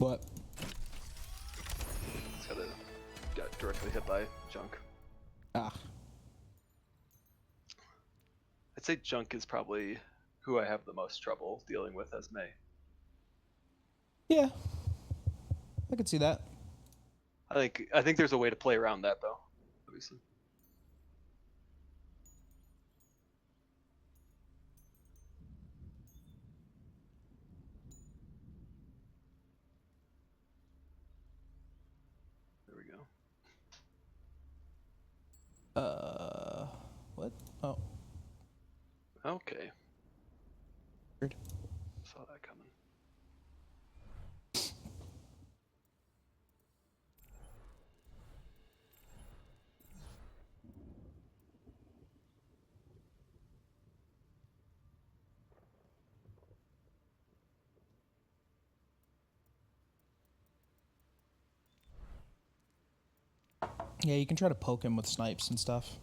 What? Got directly hit by Junk. Ah. I'd say Junk is probably who I have the most trouble dealing with as May. Yeah. I could see that. I think there's a way to play around that though, obviously. There we go. What? Oh. Okay. Weird. Saw that coming. Yeah, you can try to poke him with snipes and stuff.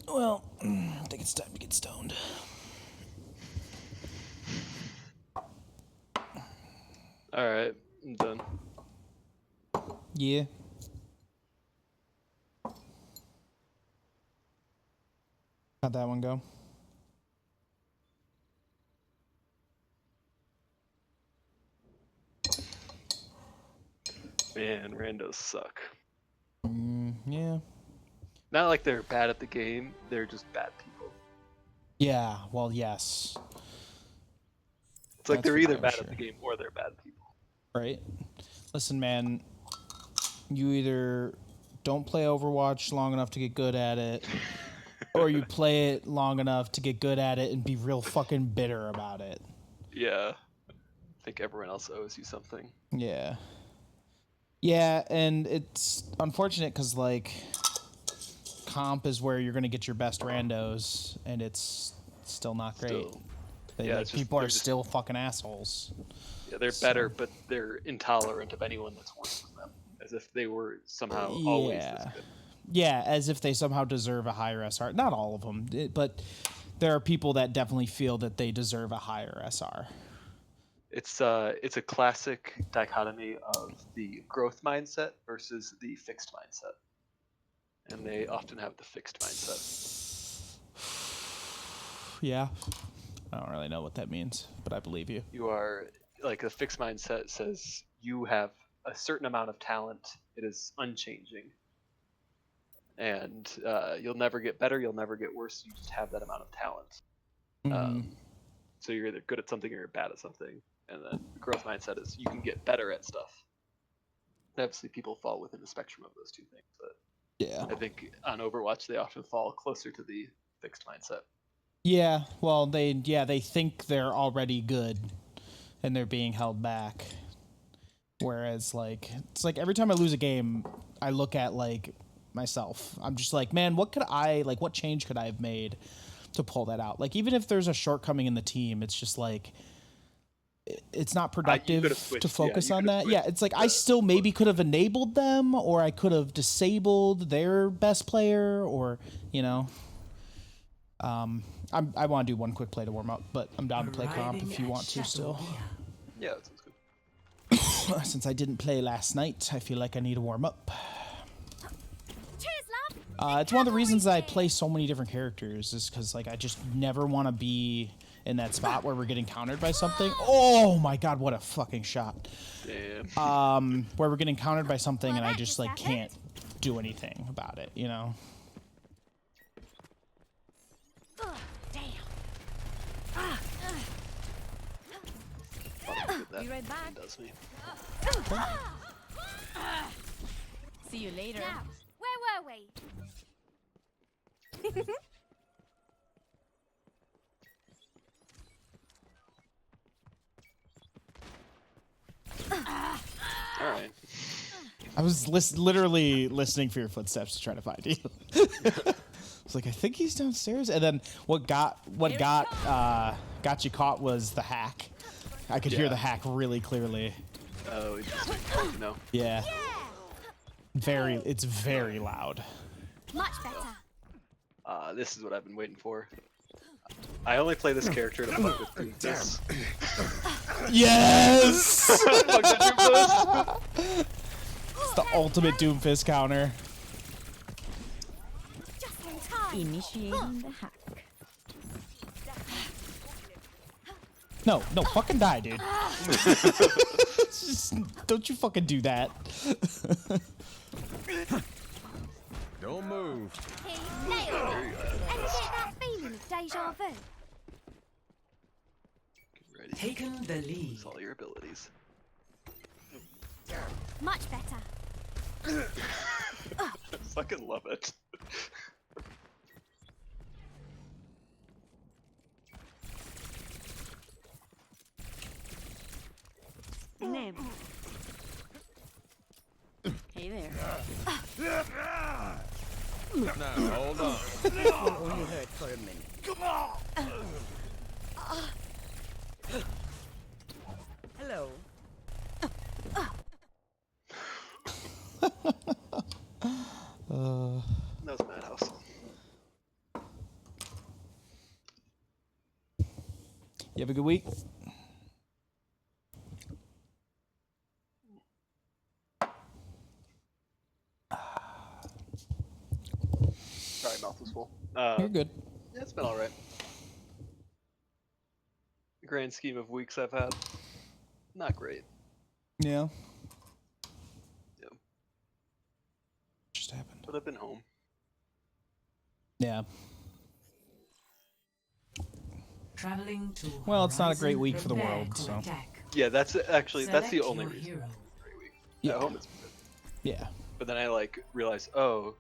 Well, I think it's time to get stoned. Alright, I'm done. Yeah. How'd that one go? Man, randos suck. Yeah. Not like they're bad at the game, they're just bad people. Yeah, well, yes. It's like That's they're for either damn bad sure. at the game or they're bad people. Right? Listen, man, you either don't play Overwatch long enough to get good at it, or you play it long enough to get good at it and be real fucking bitter about it. Yeah. I think everyone else owes you something. Yeah. Yeah, and it's unfortunate because, like, comp is where you're going to get your best randos, and it's still not great. Still. They, Yeah, like, it's just- people are they're just- still fucking assholes. Yeah, they're better, but they're intolerant of anyone that's worse than them. As if they were somehow always this good. Yeah, as if they somehow deserve a higher SR. Not all of them, but there are people that definitely feel that they deserve a higher SR. It's a classic dichotomy of the growth mindset versus the fixed mindset. And they often have the fixed mindset. Yeah. I don't really know what that means, but I believe you. You are like a fixed mindset says you have a certain amount of talent. It is unchanging. And you'll never get better, you'll never get worse, you just have that amount of talent. So you're either good at something or you're bad at something. And then the growth mindset is you can get better at stuff. And obviously people fall within the spectrum of those two things, but Yeah. I think on Overwatch they often fall closer to the fixed mindset. Yeah, well, they think they're already good, and they're being held back. Whereas, like, it's like every time I lose a game, I look at, like, myself. I'm just like, man, what change could I have made to pull that out? Like, even if there's a shortcoming in the team, it's just like, it's not productive to focus on that. Yeah, it's like I still maybe could have enabled them, or I could have disabled their best player, or, you know. I want to do one quick play to warm up, but I'm down to play comp if you want to still. Yeah, that sounds good. Since I didn't play last night, I feel like I need to warm up. Cheers, love. It's one of the reasons I play so many different characters is because, like, I just never want to be in that spot where we're getting countered by something. Oh my god, what a fucking shot. Damn. Where we're getting countered by something and I just, like, can't do anything about it, you know? Damn. That Be right back. does me. See you later. Now, where were we? All right. I was literally listening for your footsteps to try to find you. I was like, I think he's downstairs. And then what got you caught was the hack. I could hear Yeah. the hack really clearly. Oh, interesting. You know. Yeah. It's very loud. Much better. This is what I've been waiting for. I only play this character to fuck with Doomfist. Yes! Fuck that Doomfist! It's the ultimate Doomfist counter. Just in time. Initiating the hack. No, fucking die, dude. Don't you fucking do that. Don't move. He nailed it. And get that feeling of deja vu. Get ready. Taken the lead. Use all your abilities. Much better. I fucking love it. Name. Hey there. Now, hold on. Will only hurt for a minute. Hello. That was Madhouse. You have a good week? Sorry, mouth was full. You're good. Yeah, it's been alright. Grand scheme of weeks I've had, not great. Yeah. Yeah. Just happened. But I've been home. Yeah. Traveling to Well, it's not a Horizon, great week for the prepare world, to so. attack. Yeah, that's actually that's the Select only your reason. hero. Great week. Yeah. At home it's good. Yeah. but then I like realize, oh,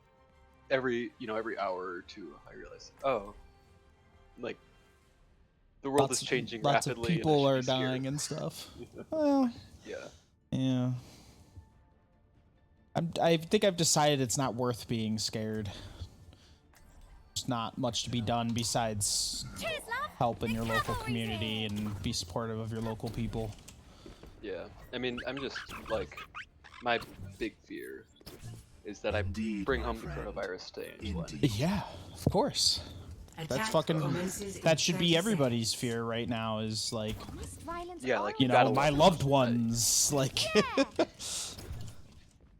every hour or two, I realize, oh, like the world is changing lots rapidly. of people and I are should be scared. dying and stuff. Well, Yeah. yeah. I think I've decided it's not worth being scared. There's not much to be done besides Cheers, love. help in The your local cavalry's community here. and be supportive of your local people. Yeah. I mean, I'm just like, my big fear is that I bring home the coronavirus to Angela. Yeah, of course. That's Attack fucking. commences in That should 30 be seconds. everybody's fear right now. Is like, Must violence Yeah, all like, you gotta know, my love loved it. ones. Like,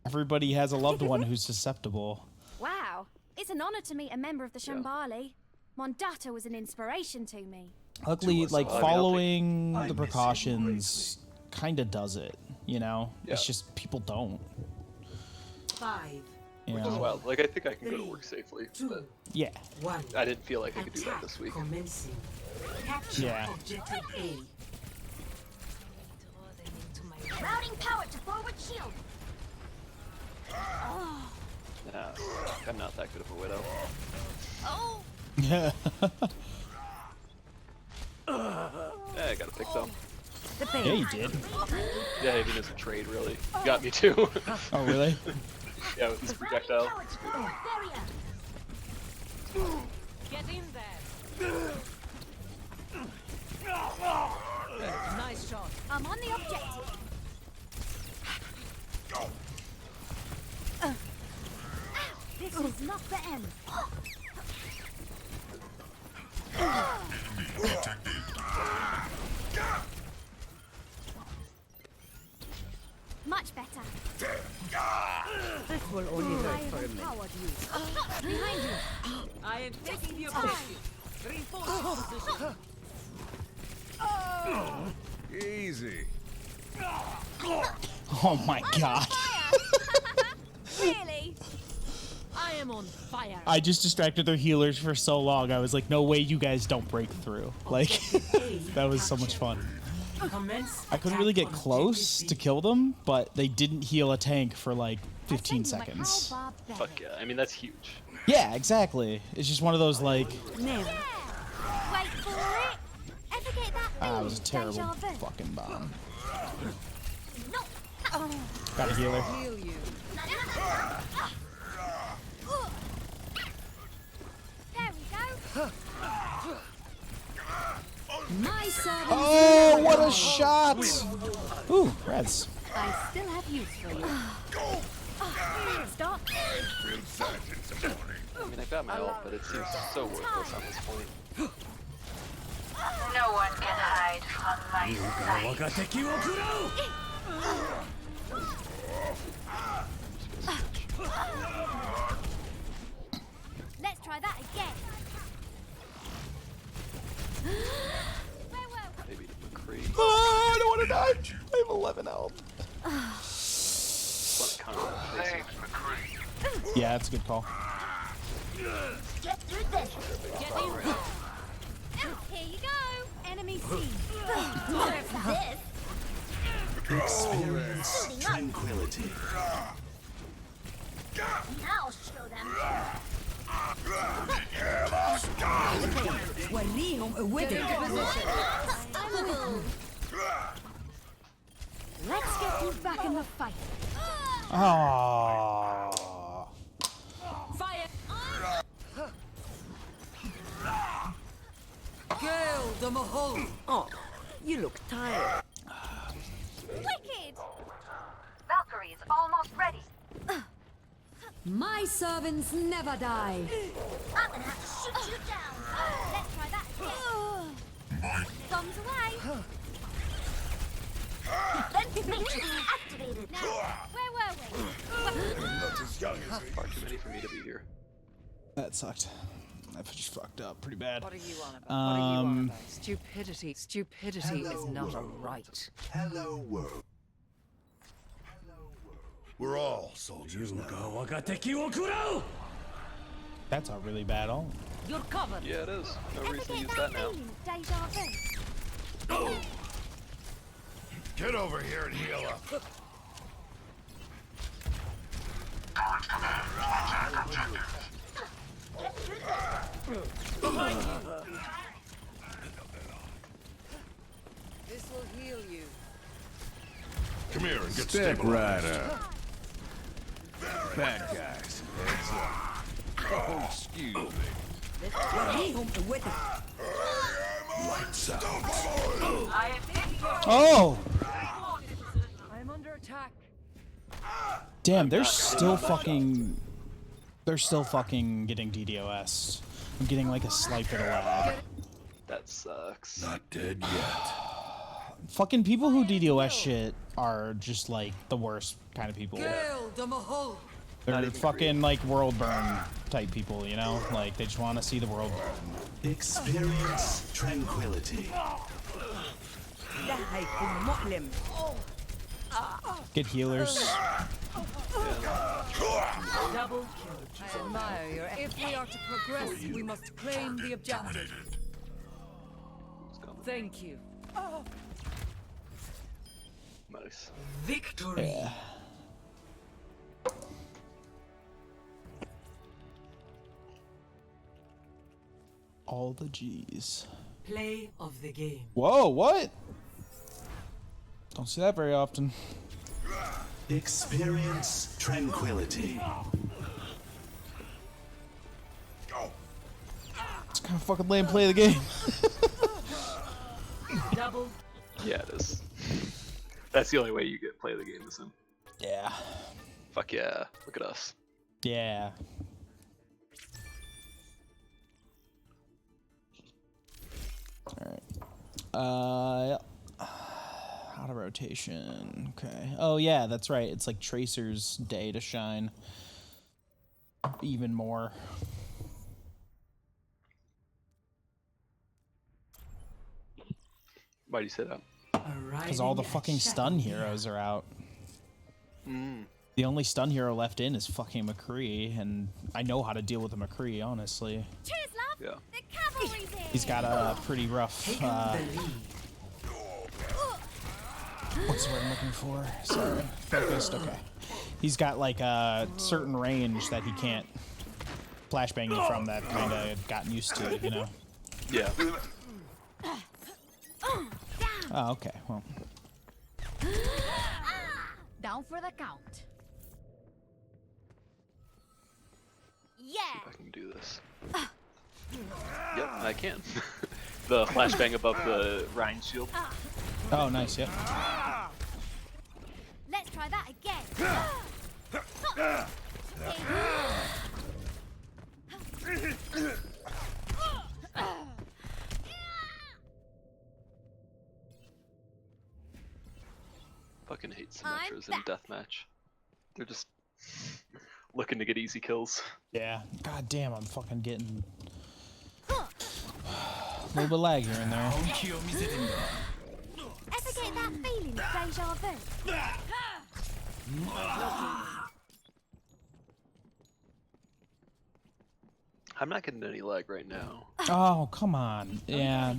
everybody has a loved one who's susceptible. Wow, it's an honor to meet a member of the Shambali. Mondata was an inspiration to me. Luckily, like all. I mean, I'll following the precautions kind of does it. You know, it's Yeah. just people don't. 5, You As know, well. Like, I think I can go to work safely, 2, but yeah. 1. I didn't feel like I could do that Attack this week. commencing. Capture Yeah. objective A. Routing power to forward shield. Nah, I'm not that good of a widow. Oh, Yeah. Yeah, I got a pick though. The Yeah, pain. you did. Yeah, even as a trade, really. Got me too. Oh, really? Yeah, with this projectile. power to forward barrier. Get in there. Nice shot. I'm on the objective. This is not the end. Much better. This will only hurt for a minute. Empowered you. Behind you. I am taking the objective. Reinforce position. Easy. Oh my god. Really? I am on fire. I just distracted their healers for so long. I was like, no way you guys don't break through. Like, that was so much fun. Commence. I couldn't really attack get on close objective to B. kill them, but they didn't heal a tank for like 15 I'll tell you, like, seconds. how barbaric. Fuck yeah. I mean, that's huge. Yeah, exactly. It's just one of those like, Never. Wait for it. Ever get that ah, it was a feeling? terrible Deja vu. fucking bomb. No. Got a healer. Heal you. There we go. My servant. Oh, what a shot! Ooh, res. I still have use for you. Stop. I mean, I got my ult, but it seems so worthless on this point. No one can hide from my sight. Let's try that again. Where were we? Maybe McCree. Oh, I don't want to die. I have 11 health. Want to counter that tracer. Yeah, that's a good call. Get through this. Here you go. Enemy seen. What's this? Experience tranquility. I'll show them. وليهم قوتك. Let's get you back in the fight. Oh. Fire. Girl, the mahal. Oh, you look tired. Wicked. Valkyrie is almost ready. My servants never die. I'm gonna have to shoot you down. Let's try that again. Guns away. Ventilation activated. Now, where were we? Far too many for me to be here. That sucked. I just fucked up pretty bad. What are you on about? What are you on about? Stupidity. Stupidity is not a right. Hello, world. We're all soldiers now. That's a really bad ult. You're covered. Yeah, it is. No Ever reason to get use that that now. feeling of deja vu? Get over here and heal up. This will heal you. Come here and get Step stabilized. right up. Bad guys. Heads up. Oh, excuse me. Lights out. Oh, I'm under attack. damn! They're still fucking getting DDoS. I'm getting like a slight bit of lag. That sucks. Not dead yet. Fucking people who DDoS shit are just like the worst kind of people. Gale the Mahal. They're even fucking like world burn type people, you know? Like they just want to see the world burn. Experience tranquility. Get healers. Double kill. I admire your. If we are to progress, we must claim the objective. Who's coming? Thank you. Nice. Victory. Yeah. All the G's. Play of the game. Whoa, what? Don't see that very often. Experience tranquility. It's kind of fucking lame play of the game. Double. Yeah, it is. That's the only way you get play of the game is in. Yeah. Fuck yeah. Look at us. Yeah. Alright. Out of rotation. Okay. Oh yeah, that's right. It's like Tracer's day to shine. Even more. Why do you say that? Because all the fucking stun heroes are out. The only stun hero left in is fucking McCree, and I know how to deal with a McCree, honestly. Cheers, love. Yeah. The cavalry's here. He's got a pretty rough, what's the word I'm looking for? Sorry. Focused, okay. He's got like a certain range that he can't flashbang you from that kind of gotten used to, you know? Yeah. Oh, okay, well. Down for the count. Yeah. I can do this. Yep, I can. The flashbang above the Rhine shield. Oh, nice, yeah. Let's try that again. Fucking hate I'm Symmetras in back. deathmatch. They're just looking to get easy kills. Yeah. God damn, I'm fucking getting a little bit lag here and there. Ever get that feeling of deja vu? I'm not getting any lag right now. Oh, come on. Yeah.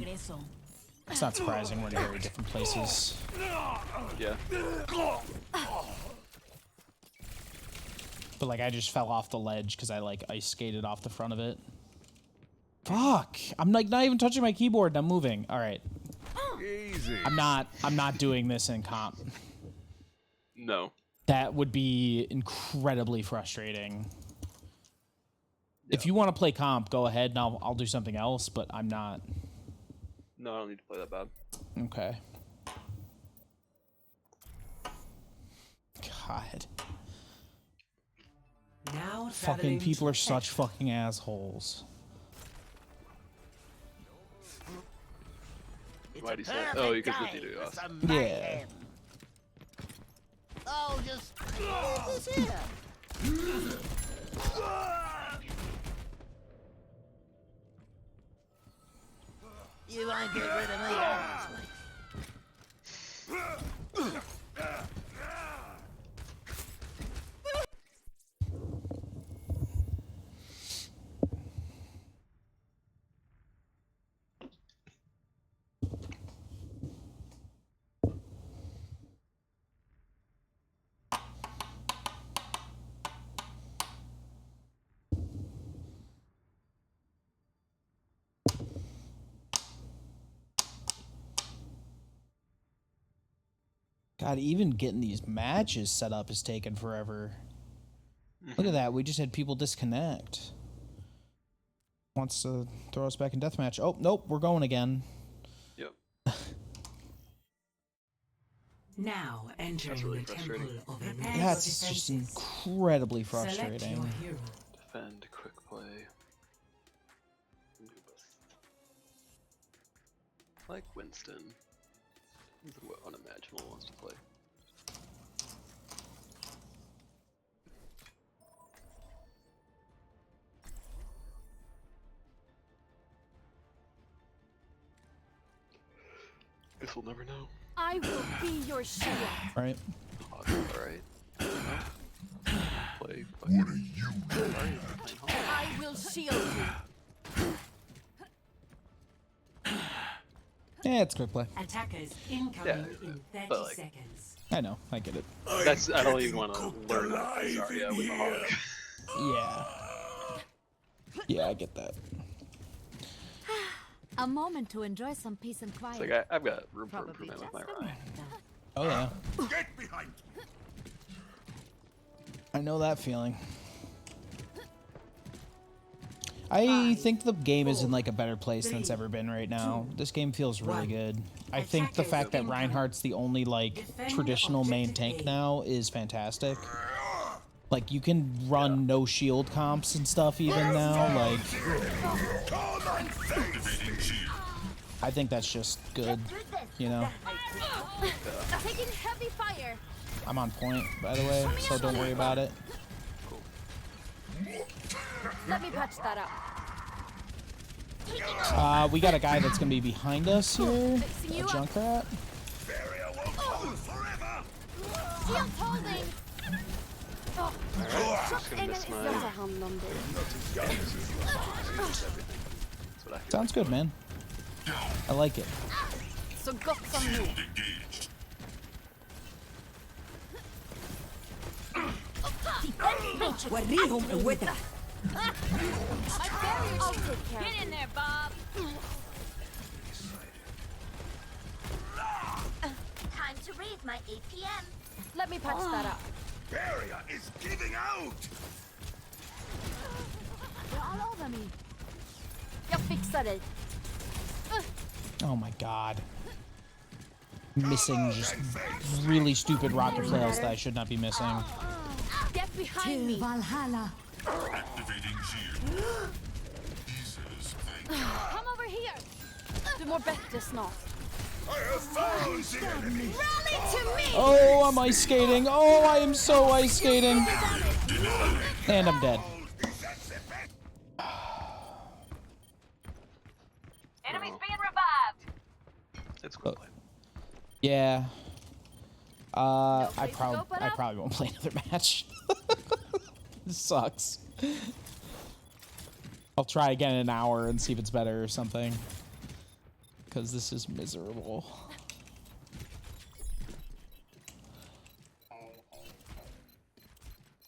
It's not surprising we're in very different places. Yeah. But like I just fell off the ledge because I like ice skated off the front of it. Fuck! I'm like not even touching my keyboard and I'm moving. Alright. Easy. I'm not doing this in comp. No. That would be incredibly frustrating. If Yeah. you want to play comp, go ahead and I'll do something else, but I'm not. No, I don't need to play that bad. Okay. God. Now Fucking people are such fucking assholes. Why do you say that? Oh, because of the DDoS. Yeah. Oh, just this here. You won't get rid of me honestly. God, even getting these matches set up is taking forever. Look at that. We just had people disconnect. Wants to throw us back in deathmatch. Oh, nope. We're going again. Yep. Now entering really the frustrating. temple of immense That's just defenses. incredibly Select frustrating. your hero. Defend, quick play. Like Winston. He's what unimaginable wants to play. Guess we'll never know. I will be your shield. Right? Alright. Play. What are you doing? I will shield you. Yeah, it's quick play. Attackers incoming in 30 but, like, seconds. I know. I get it. That's I don't even want to learn about Zarya with a hawk. Yeah. Yeah, I get that. A moment to enjoy some peace and quiet. It's like I've got room for Probably improvement with just my a Rye. minute, though. Oh, yeah. Get behind. I know that feeling. I think the game is in like a better place than it's ever been right now. This game feels really good. I think the fact that Reinhardt's the only like traditional main tank now is fantastic. Like you can run no shield comps and stuff even now. Like I think that's just good. You know, Taking heavy fire. I'm on point by the way, so don't worry about it. Let me patch that up. We got a guy that's gonna be behind us here. A Junkrat. Shield holding. Oh, Alright, just gonna miss my Sounds good, man. I like it. So got some new. وريهم قوتك. My barrier. I'll take care. Get in there, Bob. Time to raise my APM. Let me patch that up. Barrier is giving out. They're all over me. Jag fixar dig. Oh my god. Missing just really stupid rocket flails that I should not be missing. Get behind me. Valhalla. Activating shield. Come over here. Du mår bättre snart. I have found the enemy. Rally to me. Oh, I'm ice skating. Oh, I am so ice skating. And I'm dead. Enemies being revived. It's quick play. Yeah. I place to go but up? probably won't play another match. This sucks. I'll try again in an hour and see if it's better or something. Because this is miserable.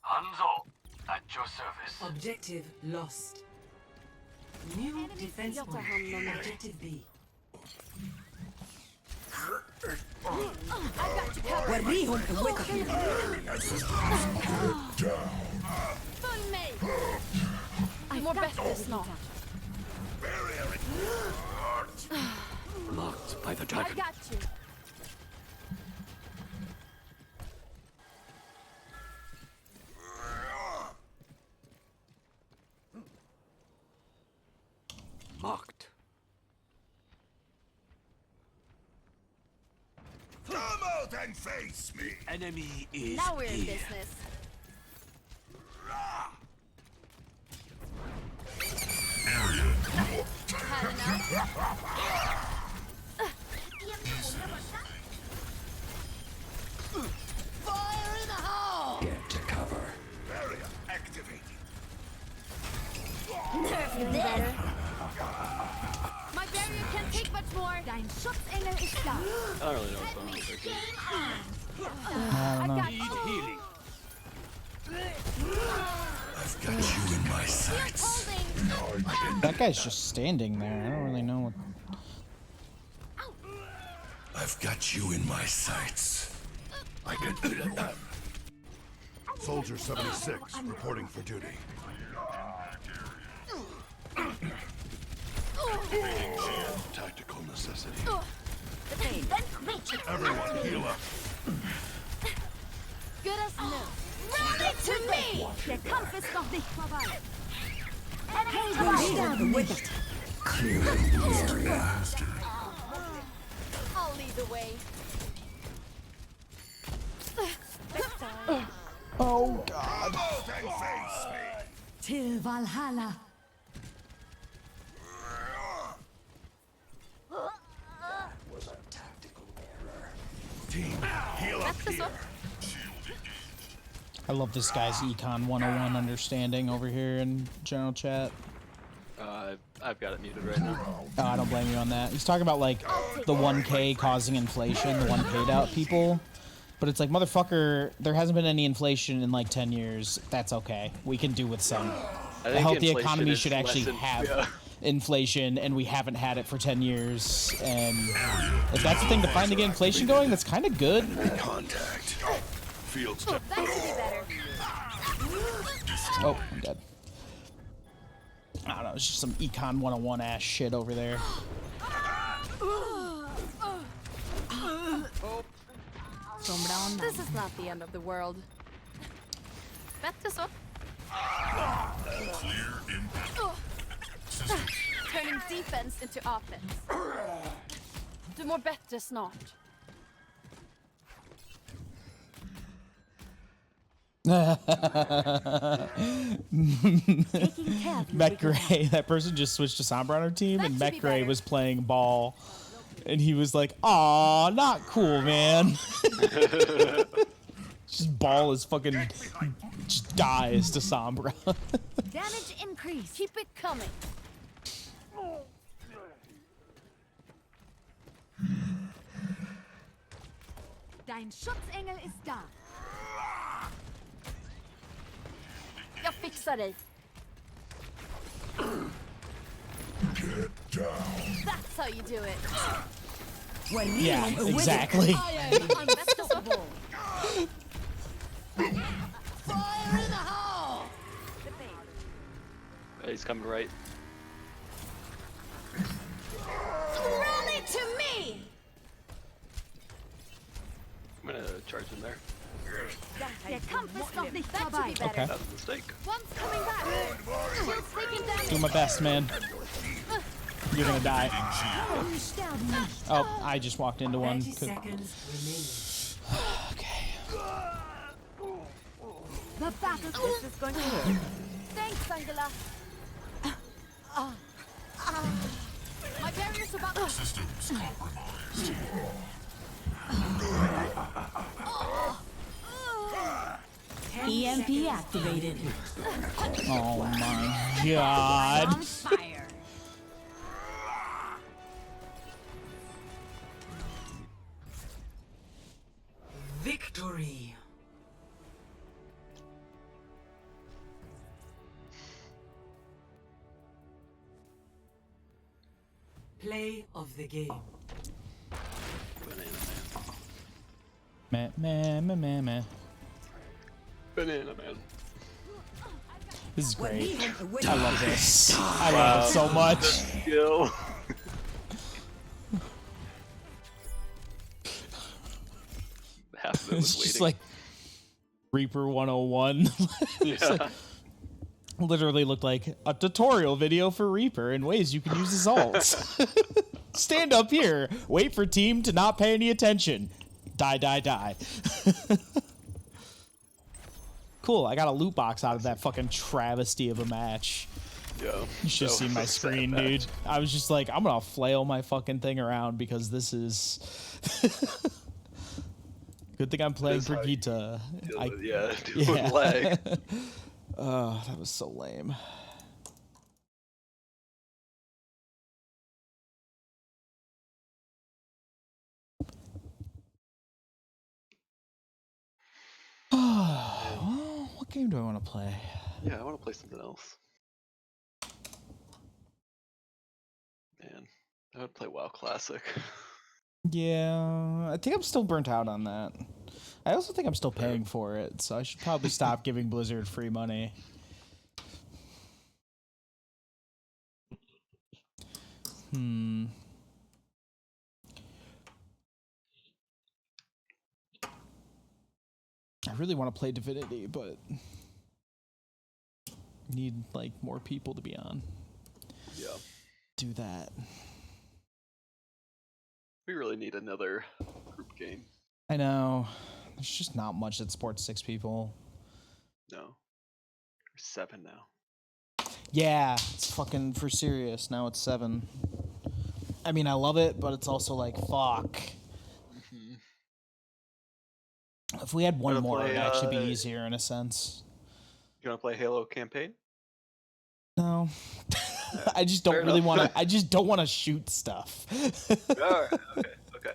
Hanzo, at your service. Objective lost. New defense Jag tar point. hand om det. Objective B. وريهم قوتك. Följ mig. Du mår bättre snart. Blocked by the I dragon. got you. Mocked. Come out and face me. Enemy is Now we're in business. Had enough? Fire in the hole! Get to cover. Barrier activated. Better. My barrier can't take much more. Dein Schutzengel ist da. I don't really know what's going on with their game. I don't know. Got you. Healing. I've got you in my sights. Holding. That guy's just standing there. I don't really know what. I've got you in my sights. I can. Soldier 76 reporting for duty. Tactical necessity. Everyone heal up. Good as new. Run it to me! Der Kampf ist noch nicht vorbei. Clearing the area. I'll lead the way. Oh God. Till Valhalla. Team, heal up here. I love this guy's Econ 101 understanding over here in general chat. I've got it muted right now. Oh, I don't blame you on that. He's talking about like the 1K causing inflation, the one paid out people. But it's like, motherfucker, there hasn't been any inflation in like 10 years. That's okay. We can do with some. I A think healthy inflation economy is should actually less have inflation, and we haven't had it for 10 years. And if that's the thing to finally get inflation going, that's kind of good. Contact. Fields. That should be better. Oh, I'm dead. I don't know, it's just some Econ 101 ass shit over there. This is not the end of the world. Bättre så. Turning defense into offense. Du mår bättre snart. Met Gray, that person just switched to Sombra on her team, and Met Gray was playing ball, and he was like, "Aw, not cool, man." Just ball is fucking just dies to Sombra. Damage increase. Keep it coming. Dein Schutzengel ist da. Jag fixar dig. Get down. That's how you do it. Yeah, exactly. Unstoppable. Fire in the hole! He's coming right. Run it to me! I'm gonna charge him there. Der Kampf ist noch nicht vorbei. Okay. That was a mistake. One's coming back. Shield's taking damage. Do my best, man. You're gonna die. Sterben nicht. Oh, I just walked into one. 30 seconds Okay. The battle this is going to hurt. Thanks, Angela. My barrier's about to... Systems compromised. EMP activated. Oh my God. On fire. victory. Play of the game. Banana Meh. Banana man. This is great. I love this. I love it so much. Skill. Half of it was It's just waiting. like Reaper 101. It's Yeah. like- literally looked like a tutorial video for Reaper in ways you can use his ults. Stand up here. Wait for team to not pay any attention. Die. Cool, I got a loot box out of that fucking travesty of a match. Yo, You should have seen my screen, dude. I was just like, I'm gonna flail my fucking thing around because this is... Good thing I'm playing This is how you Brigitte. Deal with lag. Oh, that was so lame. Well, what game do I want to play? Yeah, I want to play something else. Man, I would play WoW Classic. Yeah, I think I'm still burnt out on that. I also think I'm still paying for it, so I should probably stop giving Blizzard free money. I really want to play Divinity, but need like more people to be on. Yeah. Do that. We really need another group game. I know. There's just not much that supports 6 people. No. There's 7 now. Yeah, it's fucking for serious. Now it's 7. I mean, I love it, but it's also like, fuck. Mm-hmm. If we had one Wanna more, play, it'd actually be easier in a sense. You want to play Halo campaign? No. I just don't Fair really enough. want to. I just don't want to shoot stuff. All right. Okay.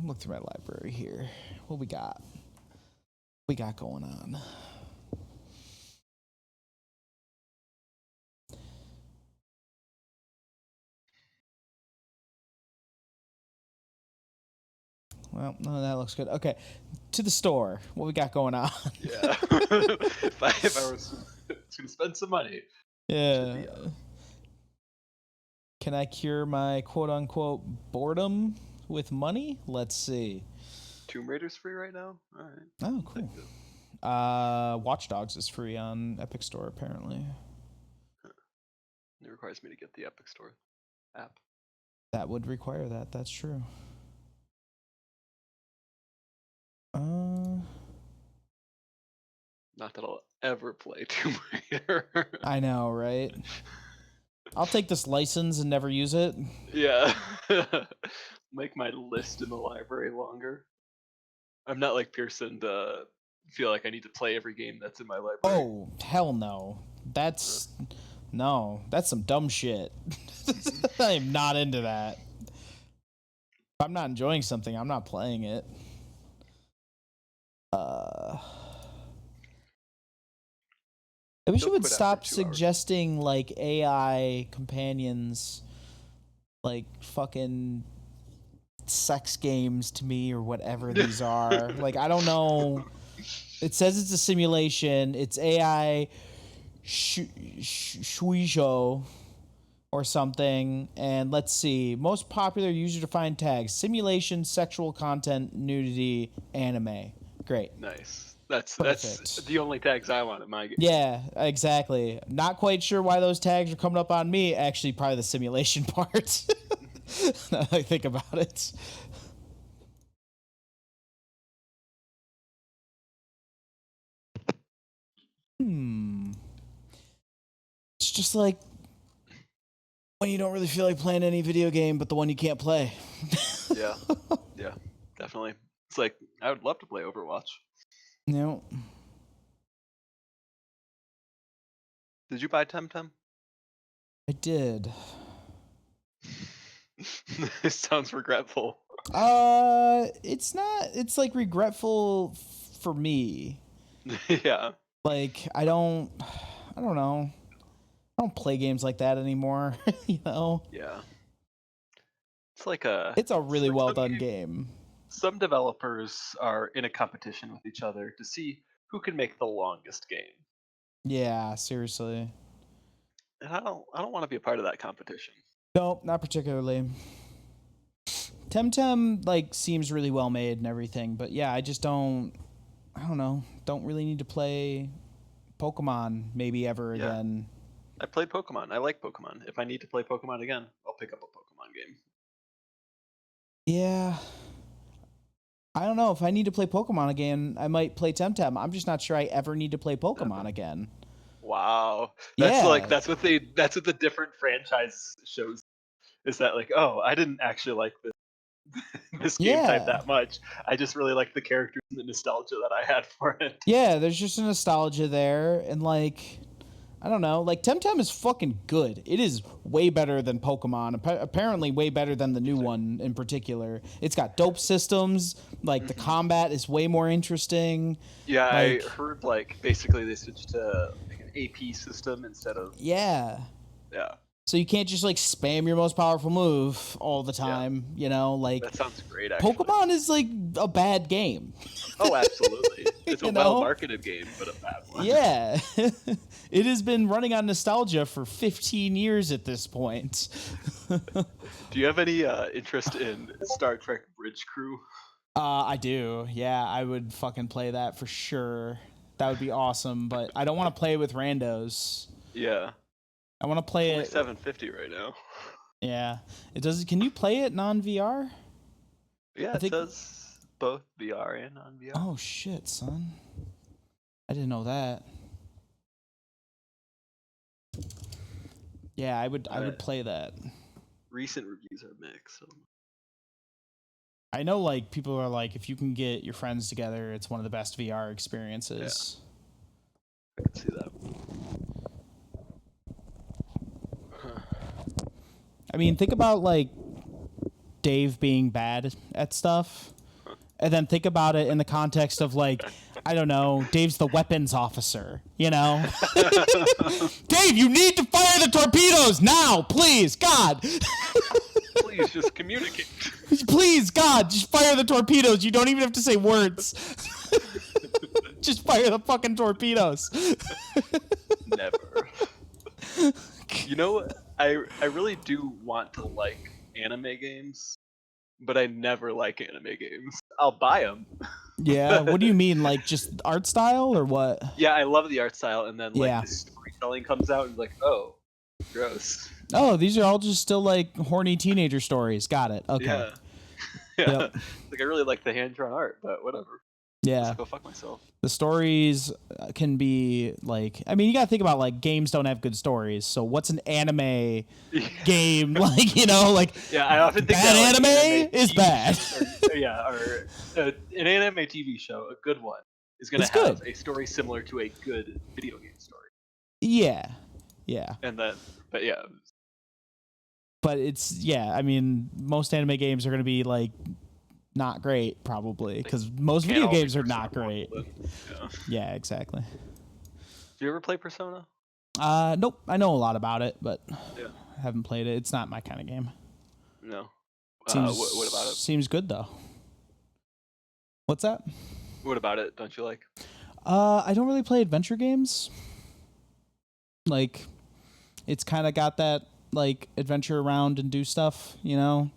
Look through my library here. What we got? We got going on. Well, none of that looks good. Okay, to the store. What we got going on? Yeah. if I was gonna spend some money. Yeah. Can I cure my quote-unquote boredom with money? Let's see. Tomb Raider's free right now. All right. Oh, cool. Watch Dogs is free on Epic Store apparently. It requires me to get the Epic Store app. That would require that. That's true. Not that I'll ever play Tomb Raider. I know, right? I'll take this license and never use it. Yeah. Make my list in the library longer. I'm not like Pearson to feel like I need to play every game that's in my library. Oh, hell no. That's some dumb shit. I am not into that. If I'm not enjoying something, I'm not playing it. I wish you would stop suggesting like AI companions, like fucking sex games to me or whatever these are. Like, I don't know. It says it's a simulation. It's AI Shuijo or something. And let's see. Most popular user-defined tags: simulation, sexual content, nudity, anime. Great. Nice. That's the only tags I want in my game. Yeah, exactly. Not quite sure why those tags are coming up on me. Actually, probably the simulation part. Now that I think about it. It's just like when you don't really feel like playing any video game, but the one you can't play. Yeah, definitely. It's like I would love to play Overwatch. No. Did you buy Temtem? I did. This sounds regretful. It's not. It's like regretful for me. Yeah. Like I don't know. I don't play games like that anymore. You know. Yeah. It's like It's a really well done game. Some developers are in a competition with each other to see who can make the longest game. Yeah, seriously. And I don't want to be a part of that competition. Nope, not particularly. Temtem like seems really well made and everything, but yeah, I don't really need to play Pokemon maybe ever again. I played Pokemon. I like Pokemon. If I need to play Pokemon again, I'll pick up a Pokemon game. Yeah. I don't know. If I need to play Pokemon again, I might play Temtem. I'm just not sure I ever need to play Pokemon again. Wow. That's Yeah. that's what the different franchise shows. Is that like, oh, I didn't actually like this game type that much. I just really like the characters and the nostalgia that I had for it. Yeah, there's just a nostalgia there, and like, I don't know, like Temtem is fucking good. It is way better than Pokemon. Apparently, way better than the new one in particular. It's got dope systems. Like the combat is way more interesting. Yeah, like, I heard like basically they switched to like an AP system instead of yeah. So you can't just like spam your most powerful move all the time, you know, like That sounds great, actually. Pokemon is like a bad game. Oh, absolutely. It's a You know? well-marketed game, but a bad one. Yeah. It has been running on nostalgia for 15 years at this point. Do you have any interest in Star Trek Bridge Crew? I do. Yeah, I would fucking play that for sure. That would be awesome, but I don't want to play it with randos. Yeah. I want to play Only it. $7.50 right now. Yeah. It does. Can you play it non-VR? Yeah, I think- it does both VR and non-VR. Oh shit, son. I didn't know that. Yeah, I would play that. Recent reviews are mixed. So. I know like people are like if you can get your friends together, it's one of the best VR experiences. I can see that. I mean, think about like Dave being bad at stuff. And then think about it in the context of like, I don't know, Dave's the weapons officer, you know? Dave, you need to fire the torpedoes now, please, God. Please just communicate. Please, God, just fire the torpedoes. You don't even have to say words. Just fire the fucking torpedoes. Never. You know, I really do want to like anime games, but I never like anime games. I'll buy them. Yeah, what do you mean, like just art style or what? Yeah, I love the art style, and then like Yeah. the storytelling comes out, and like, oh, gross. Oh, these are all just still like horny teenager stories. Got it. Okay. Yeah. Yeah. Yep. Like I really like the hand-drawn art, but whatever. Yeah. Just go fuck myself. The stories can be like, I mean, you gotta think about like games don't have good stories. So what's an anime game like? You know, like Yeah, I often think bad that, like, anime is TV bad. or an anime TV show, a good one, is going It's to have good. a story similar to a good video game story. Yeah, yeah. And then, but yeah, But it's I mean, most anime games are gonna be like not great probably because most can't video all be games are Persona not great. 1, but, yeah. Yeah, exactly. Do you ever play Persona? Nope. I know a lot about it, but Yeah. I haven't played it. It's not my kind of game. No. Seems, What about it? Seems good though. What's that? What about it? Don't you like? I don't really play adventure games. Like, it's kind of got that like adventure around and do stuff, you know,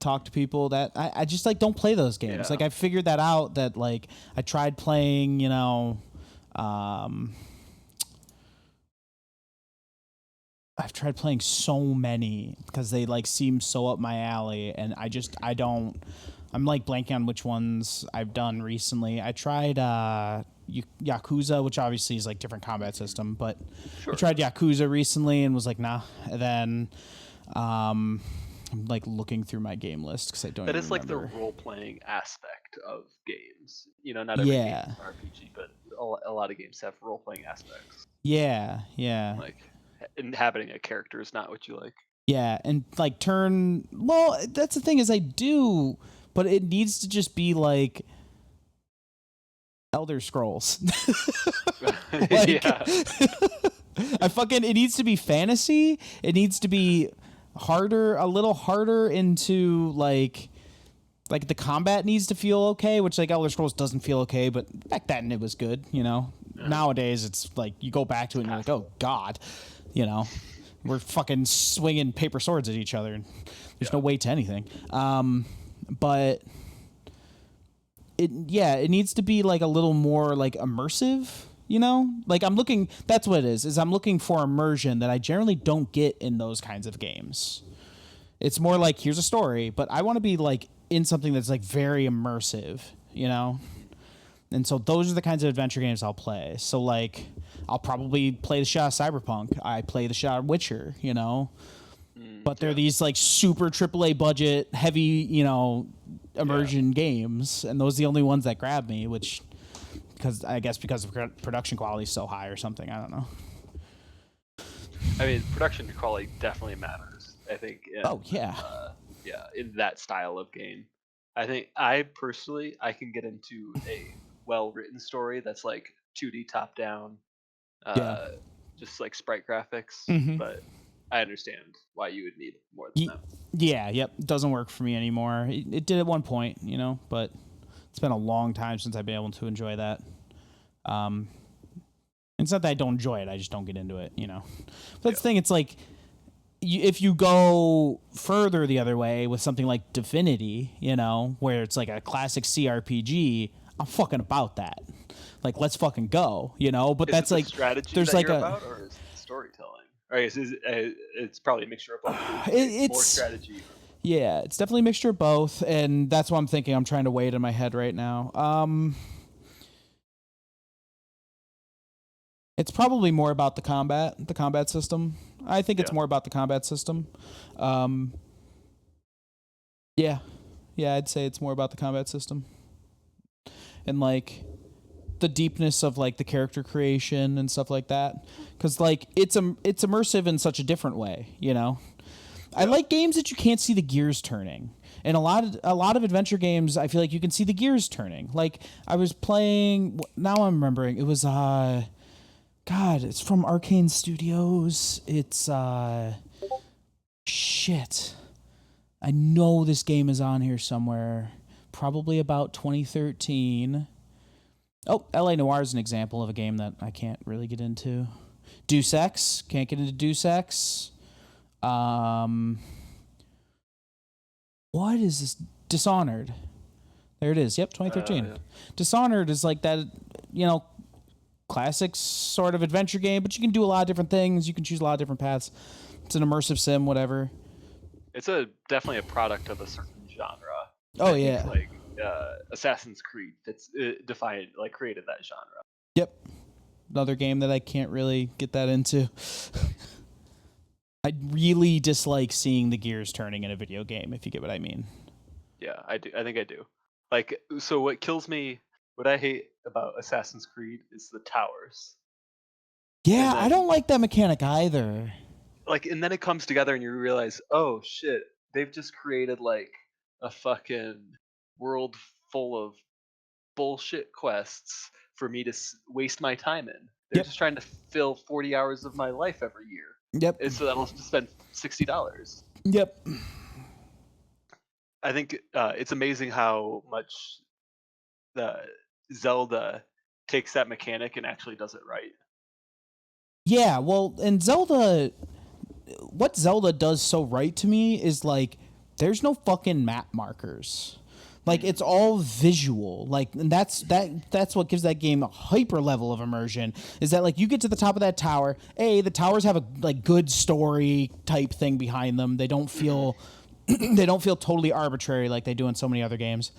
talk to people. That I just like don't play those games. Yeah. Like I figured that out. That like I tried playing, you know, I've tried playing so many because they like seem so up my alley, and I don't. I'm like blanking on which ones I've done recently. I tried Yakuza, which obviously is like different combat system, but I tried Yakuza recently and was like, nah. And then I'm like looking through my game list because I don't. That even is like remember. the role-playing aspect of games. You know, not every game Yeah. is an RPG, but a lot of games have role-playing aspects. Yeah, yeah. Like inhabiting a character is not what you like. Yeah, and like turn. Well, that's the thing is I do, but it needs to just be like Elder Scrolls. Like, Yeah. I fucking. It needs to be fantasy. It needs to be harder, a little harder into like the combat needs to feel okay, which like Elder Scrolls doesn't feel okay, but back then it was good. You know, nowadays it's like you go back to it and you're like, oh god, you know. We're fucking swinging paper swords at each other, and there's no weight to anything. But it needs to be like a little more like immersive, you know? Like I'm looking, that's what it is I'm looking for immersion that I generally don't get in those kinds of games. It's more like here's a story, but I want to be like in something that's like very immersive, you know? And so those are the kinds of adventure games I'll play. So like I'll probably play the shit out of Cyberpunk. I play the shit out of Witcher, you know? But they're these like super AAA budget, heavy, you know, immersion games, and those are the only ones that grab me, which because the production quality is so high or something, I don't know. I mean, production quality definitely matters. I think. In that style of game, I think I personally can get into a well-written story that's like 2D top-down, just like sprite graphics. Mhm. But I understand why you would need more than that. Yeah, yep. It doesn't work for me anymore. It did at one point, but it's been a long time since I've been able to enjoy that. It's not that I don't enjoy it, I just don't get into it, But that's the thing, it's like, if you go further the other way with something like Divinity, where it's like a classic CRPG, I'm fucking about that. Like, let's fucking go, But Is that's it the like strategy there's that like you're a about, or is it storytelling? Or it's probably a mixture of both. it's more strategy. Yeah, it's definitely a mixture of both, and that's what I'm thinking. I'm trying to weigh it in my head right now. It's probably more about the combat system. I think it's more about the combat system. Yeah, I'd say it's more about the combat system. And like the deepness of like the character creation and stuff like that, because like it's immersive in such a different way, I like games that you can't see the gears turning, and a lot of adventure games I feel like you can see the gears turning. Like I was playing, now I'm remembering, it was it's from Arcane Studios. It's shit. I know this game is on here somewhere. Probably about 2013. Oh, LA Noire is an example of a game that I can't really get into. Deus Ex. Can't get into Deus Ex. What is this? Dishonored. There it is. Yep, 2013. Yeah. Dishonored is like that, classic sort of adventure game, but you can do a lot of different things. You can choose a lot of different paths. It's an immersive sim, whatever. It's definitely a product of a certain genre. Oh, I think, yeah. like Assassin's Creed created that genre. Yep. Another game that I can't really get that into. I really dislike seeing the gears turning in a video game, if you get what I mean. Yeah, I do. I think I do. Like, so what kills me, what I hate about Assassin's Creed is the towers. Yeah, then- I don't like that mechanic either. Like, and then it comes together and you realize, oh shit, they've just created like a fucking world full of bullshit quests for me to waste my time in. They're Yep. just trying to fill 40 hours of my life every year. Yep. And so I'll just spend $60. Yep. I think it's amazing how much the Zelda takes that mechanic and actually does it right. Yeah, well, and Zelda, what Zelda does so right to me is like, there's no fucking map markers. Like, it's all visual. Like, and that's what gives that game a hyper level of immersion, is that like you get to the top of that tower, the towers have a like good story type thing behind them. They don't feel they don't feel totally arbitrary like they do in so many other games.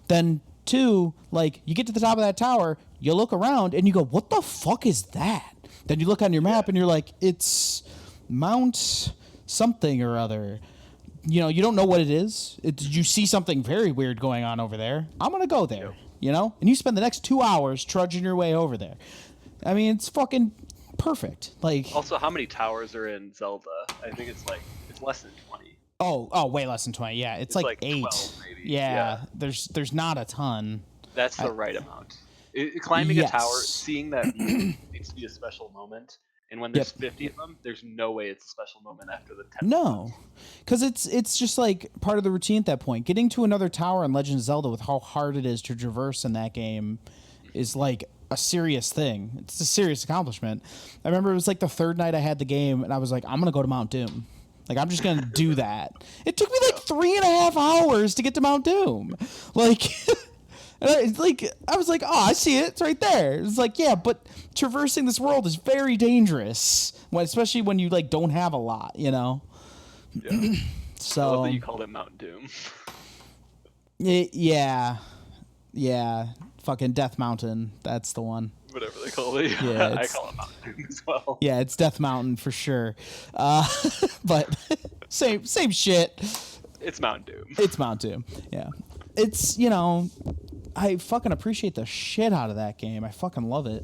Then 2, like you get to the top of that tower, you look around and you go, what the fuck is that? Then you look on your map and you're like, it's Mount something or other. You don't know what it is. You see something very weird going on over there. I'm going to go there, And you spend the next 2 hours trudging your way over there. I mean, it's fucking perfect. Like, Also, how many towers are in Zelda? I think it's less than 20. Oh, way less than 20. Yeah, it's like 8. 12 maybe. Yeah, there's not a ton. That's the right amount. Climbing a tower, Yes. seeing that view needs to be a special moment. And when there's 50 of them, there's no way it's a special moment after the 10th. No, because it's just like part of the routine at that point. Getting to another tower in Legend of Zelda with how hard it is to traverse in that game is like a serious thing. It's a serious accomplishment. I remember it was like the 3rd night I had the game, and I was like, I'm gonna go to Mount Doom. Like, I'm just gonna do that. It took me like 3.5 hours to get to Mount Doom. Like. And I was like, oh, I see it. It's right there. It's like, yeah, but traversing this world is very dangerous, especially when you like don't have a lot, Yeah. So I love that you called it Mount Doom. yeah, fucking Death Mountain. That's the one. Whatever they call it. Yeah, I call it Mount Doom as well. Yeah, it's Death Mountain for sure. But same shit. It's Mount Doom. It's Mount Doom. Yeah, it's I fucking appreciate the shit out of that game. I fucking love it.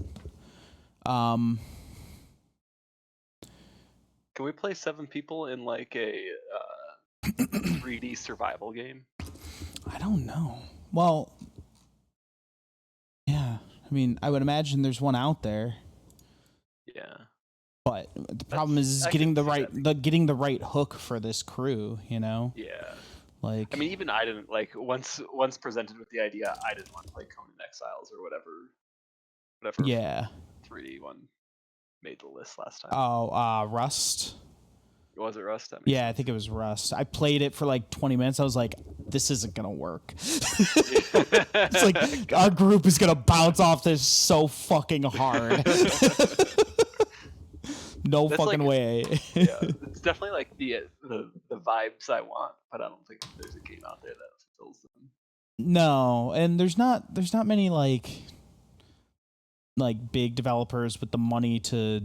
Can we play 7 people in like a 3D survival game? I don't know. Well, yeah. I mean, I would imagine there's one out there. Yeah. But the problem is I getting can the see that. getting the right hook for this crew, you know? Yeah. Like I mean, even I didn't like once presented with the idea, I didn't want to play Conan Exiles or whatever yeah. 3D one made the list last time. Oh, Rust. Was it Rust? That makes Yeah, I sense. think it was Rust. I played it for like 20 minutes. I was like, this isn't going to work. It's like our group is going to bounce off this so fucking hard. No That's fucking like- way. Yeah, it's definitely like the vibes I want, but I don't think there's a game out there that fulfills them. No, and there's not many like big developers with the money to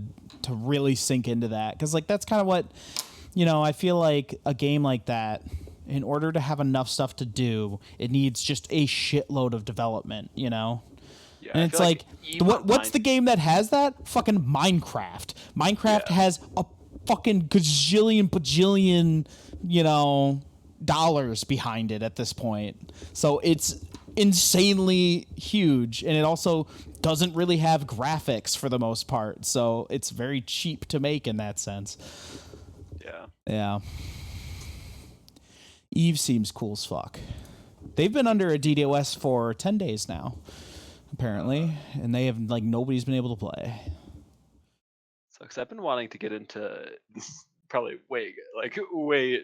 really sink into that, because like that's kind of what, you know, I feel like a game like that, in order to have enough stuff to do, it needs just a shitload of development, you know. Yeah, And I it's feel like, you what's want the game that has that? Fucking Minecraft. Minecraft Yeah. has a fucking gajillion bajillion, you know, dollars behind it at this point. So it's insanely huge, and it also doesn't really have graphics for the most part. So it's very cheap to make in that sense. Yeah. Yeah. Eve seems cool as fuck. They've been under a DDoS for 10 days now, apparently, and they have like nobody's been able to play. So, because I've been wanting to get into this, probably way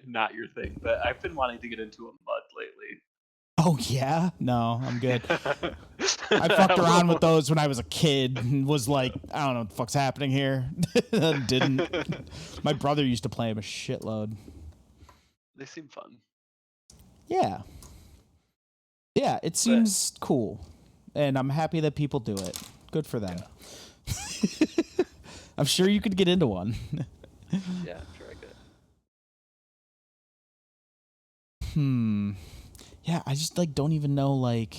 not your thing, but I've been wanting to get into a mud lately. Oh yeah? No, I'm good. I fucked around with those when I was a kid and was like, I don't know what the fuck's happening here. Didn't. My brother used to play them a shitload. They seem fun. Yeah. Yeah, it seems cool. And I'm happy that people do it. Good for them. Yeah. I'm sure you could get into one. Yeah, I'm sure I could. Yeah, I just like don't even know like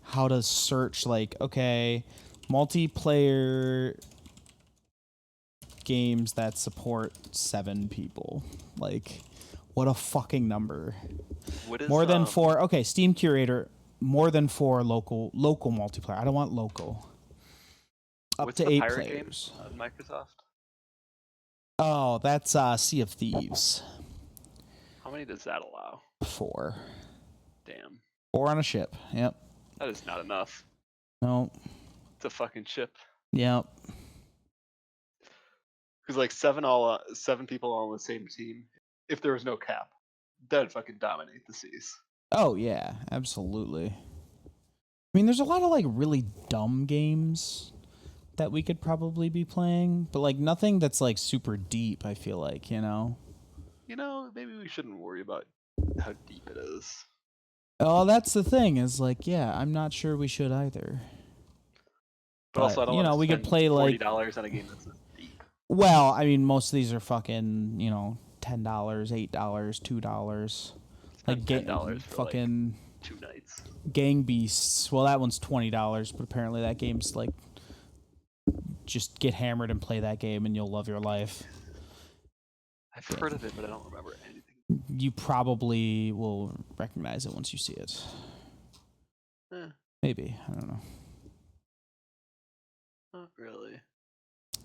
how to search like, okay, multiplayer games that support 7 people. Like, what a fucking number. What is More than 4. Okay, Steam Curator, more than 4 local multiplayer. I don't want local. Up What's to the 8 pirate players. game on Microsoft? Oh, that's Sea of Thieves. How many does that allow? 4. Damn, 4 on a ship. Yep. that is not enough. No. It's a fucking ship. Yep. Because like 7 people all on the same team. If there was no cap, that'd fucking dominate the seas. Oh yeah, absolutely. I mean, there's a lot of like really dumb games that we could probably be playing, but like nothing that's like super deep, I feel like, you know. You know, maybe we shouldn't worry about how deep it is. Oh, that's the thing, is like, yeah, I'm not sure we should either. But also, I don't you know, want to we could spend play like, $40 on a game that's deep. well, I mean, most of these are fucking, you know, $10, $8, $2. Like $10 for fucking like 2 nights. Gang Beasts. Well, that one's $20, but apparently that game's like, just get hammered and play that game and you'll love your life. I've heard of it, but I don't remember anything. You probably will recognize it once you see it. Maybe, I don't know. Not really.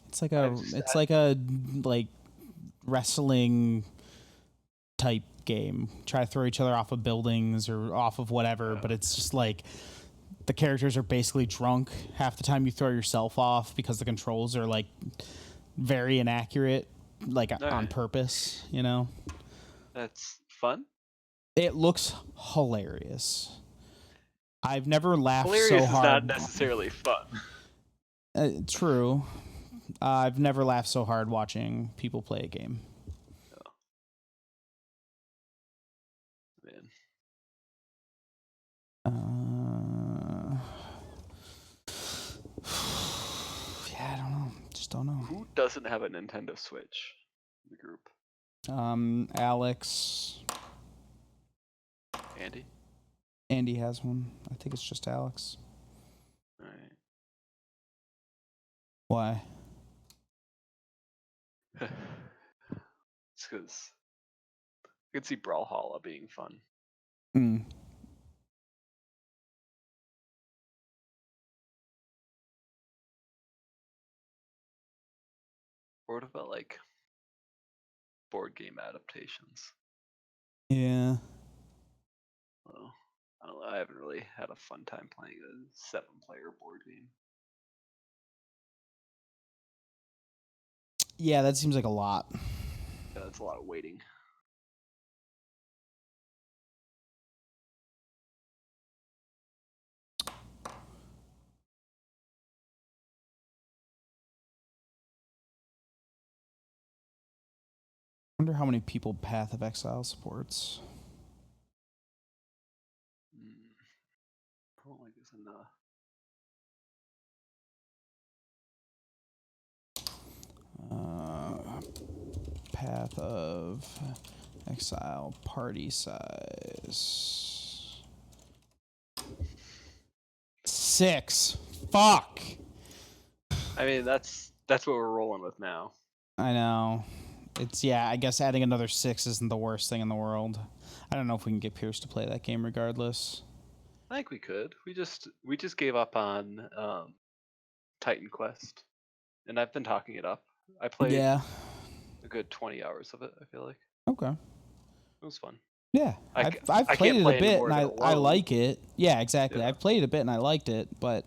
It's like a wrestling type game. Try to throw each other off of buildings or off of whatever, but it's just like the characters are basically drunk half the time you throw yourself off because the controls are like very inaccurate, like on purpose, you know? That's fun. It looks hilarious. I've never laughed Hilarious so hard. is not necessarily fun. True. I've never laughed so hard watching people play a game. Oh. Man. Yeah, I don't know. Just don't know. Who doesn't have a Nintendo Switch in the group? Alex. Andy? Andy has one. I think it's just Alex. Alright. Why? It's because I could see Brawlhalla being fun. Hmm. board game adaptations. Yeah. So, I don't know. I haven't really had a fun time playing a 7-player board game. Yeah, that seems like a lot. Yeah, that's a lot of waiting. I wonder how many people Path of Exile supports. I don't like this enough. Path of Exile party size 6. Fuck. I mean, that's what we're rolling with now. I know. It's, yeah, I guess adding another 6 isn't the worst thing in the world. I don't know if we can get Pierce to play that game regardless. I think we could. We just gave up on Titan Quest, and I've been talking it up. I played Yeah. a good 20 hours of it. I feel like Okay. it was fun. Yeah, I I've played can't it play a bit anymore and of it I alone. like it. Yeah, exactly. Yeah. I've played it a bit and I liked it, but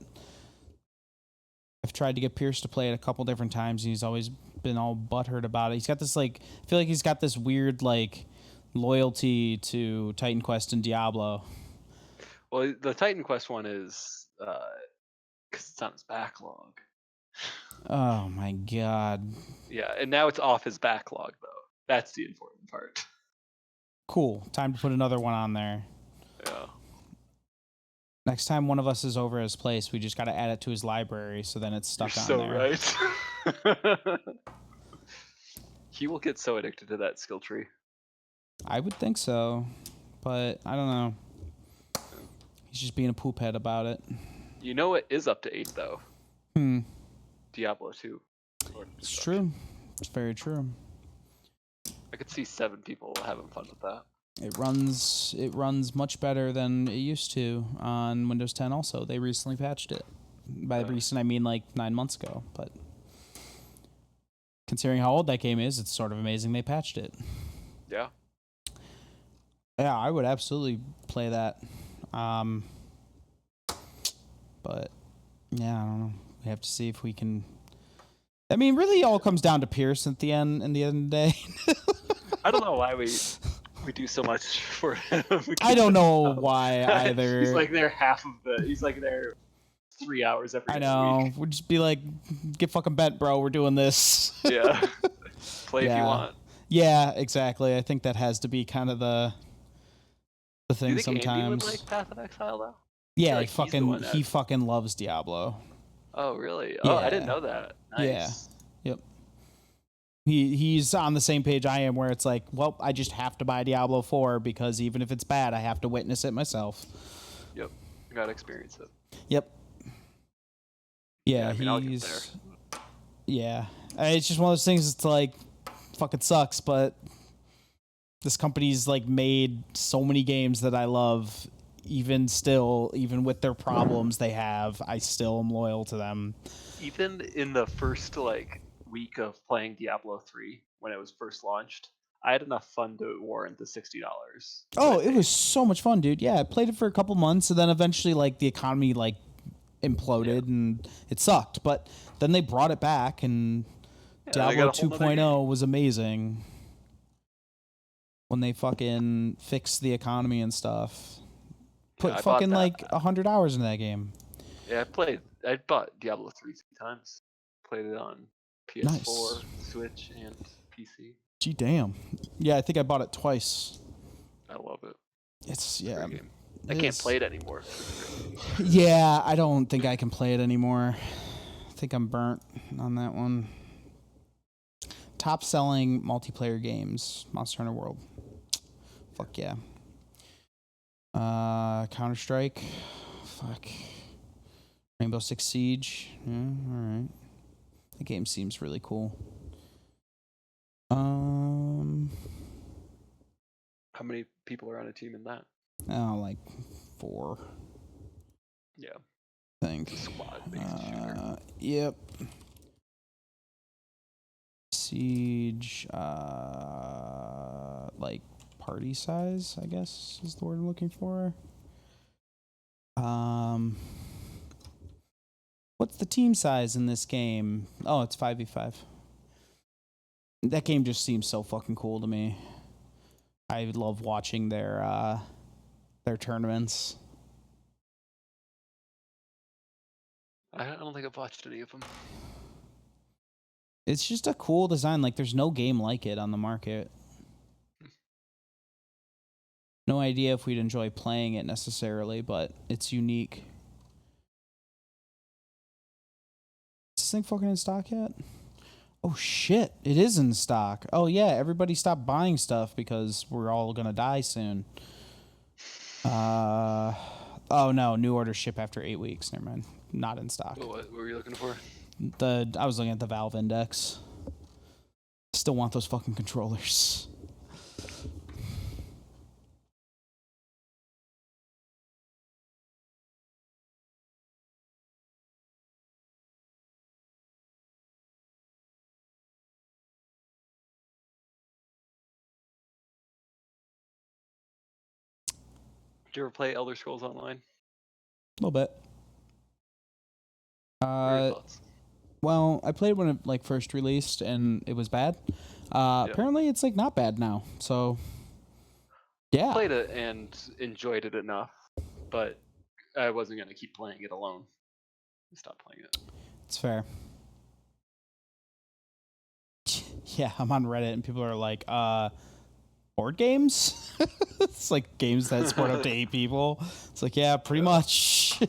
I've tried to get Pierce to play it a couple different times and he's always been all butthurt about it. He's got this like, I feel like he's got this weird like loyalty to Titan Quest and Diablo. Well, the Titan Quest one is because it's on his backlog. Oh my god. Yeah, and now it's off his backlog though. That's the important part. Cool. Time to put another one on there. Yeah. Next time one of us is over his place, we just got to add it to his library so then it's stuck You're on so there. right. He will get so addicted to that skill tree. I would think so, but I don't know. He's just being a poop head about it. You know it is up to 8 though. Diablo 2. It's true. It's very true. I could see 7 people having fun with that. It runs much better than it used to on Windows 10 also. They recently patched it. By recent I mean like 9 months ago, but considering how old that game is, it's sort of amazing they patched it. Yeah. Yeah, I would absolutely play that. But yeah, I don't know. We have to see if we can. I mean, really, all comes down to Pierce at the end. In the end of the day, I don't know why we do so much for him. I don't know why either. He's like there half of the. He's like there 3 hours every. I know. We'd just be like, get fucking bent, bro. We're doing this. Yeah. Play if you want. Yeah, exactly. I think that has to be kind of the thing. Do you think sometimes. Andy would like Path of Exile though? Yeah, like he fucking loves Diablo. Oh really? Oh, I didn't Yeah. know that. Nice. Yeah. Yep. He's on the same page I am, where it's like, well, I just have to buy Diablo 4 because even if it's bad, I have to witness it myself. Yep. I gotta experience it. Yep. Yeah, I mean, I'll get there. Yeah, it's just one of those things. It's like, fucking sucks, but this company's like made so many games that I love. Even with their problems they have, I still am loyal to them. Even in the first like week of playing Diablo 3 when it was first launched, I had enough fun to warrant the $60. Oh, it was so much fun, dude. Yeah, I played it for a couple months, and then eventually, like, the economy like imploded, and it sucked. But then they brought it back, and Diablo 2.0 was amazing when they fucking fixed the economy and stuff. Put fucking like 100 hours into that game. Yeah, I bought Diablo 3 times. Played it on PS4, Switch, and PC. Gee, damn. Yeah, I think I bought it twice. I love it. It's a great game. I can't play it anymore. Yeah, I don't think I can play it anymore. I think I'm burnt on that one. Top selling multiplayer games, Monster Hunter World. Fuck yeah. Counter-Strike. Fuck. Rainbow Six Siege. Yeah, alright. The game seems really cool. How many people are on a team in that? Oh, like 4. Yeah. I think. Squad-based shooter. Yep. Siege, like party size, I guess is the word I'm looking for. What's the team size in this game? Oh, it's 5v5. That game just seems so fucking cool to me. I love watching their tournaments. I don't think I've watched any of them. It's just a cool design. Like, there's no game like it on the market. No idea if we'd enjoy playing it necessarily, but it's unique. Is this thing fucking in stock yet? Oh shit, it is in stock. Oh yeah, everybody stop buying stuff because we're all gonna die soon. Oh no, new orders ship after 8 weeks. Never mind. Not in stock. What were you looking for? I was looking at the Valve Index. Still want those fucking controllers. Did you ever play Elder Scrolls Online? A little bit. What are your thoughts? Well, I played when it like first released and it was bad. Apparently it's like not bad now. So yeah. Played it and enjoyed it enough, but I wasn't gonna keep playing it alone. I stopped playing it. It's fair. Yeah, I'm on Reddit and people are like, board games? It's like games that support up to 8 people. It's like, yeah, pretty much.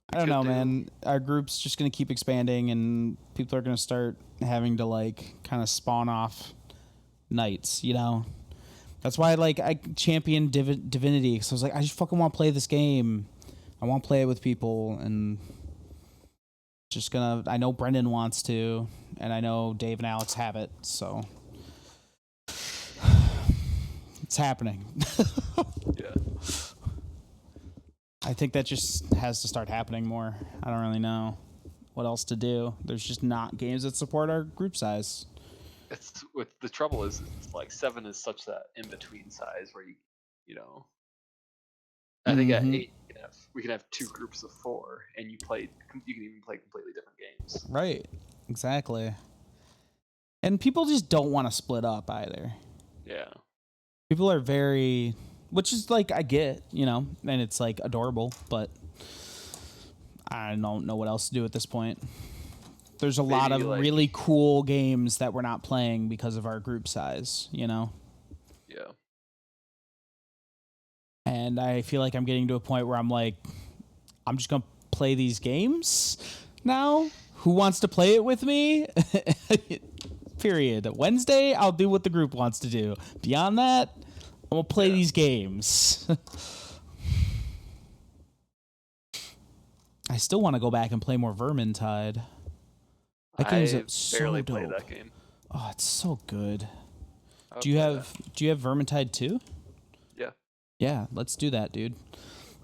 I don't know, man. Our group's just going to keep expanding and people are going to start having to like kind of spawn off nights, you know? That's why like I championed Divinity because I was like, I just fucking want to play this game. I want to play it with people and just gonna, I know Brendan wants to, and I know Dave and Alex have it, so it's happening. Yeah. I think that just has to start happening more. I don't really know what else to do. There's just not games that support our group size. It's with the trouble is it's like 7 is such that in between size where you know. I think at 8 we can have 2 groups of 4, and you can even play completely different games. Right. Exactly. And people just don't want to split up either. Yeah. People are very, which is like I get, you know, and it's like adorable, but I don't know what else to do at this point. There's a lot of like, really cool games that we're not playing because of our group size, you know? Yeah. And I feel like I'm getting to a point where I'm like, I'm just going to play these games now. Who wants to play it with me? Period. Wednesday, I'll do what the group wants to do. Beyond that, I'm going to play these games. I still want to go back and play more Vermintide. That game's so barely dope. played that game. Oh, it's so good. Do you have Vermintide 2? Yeah. Yeah, let's do that, dude.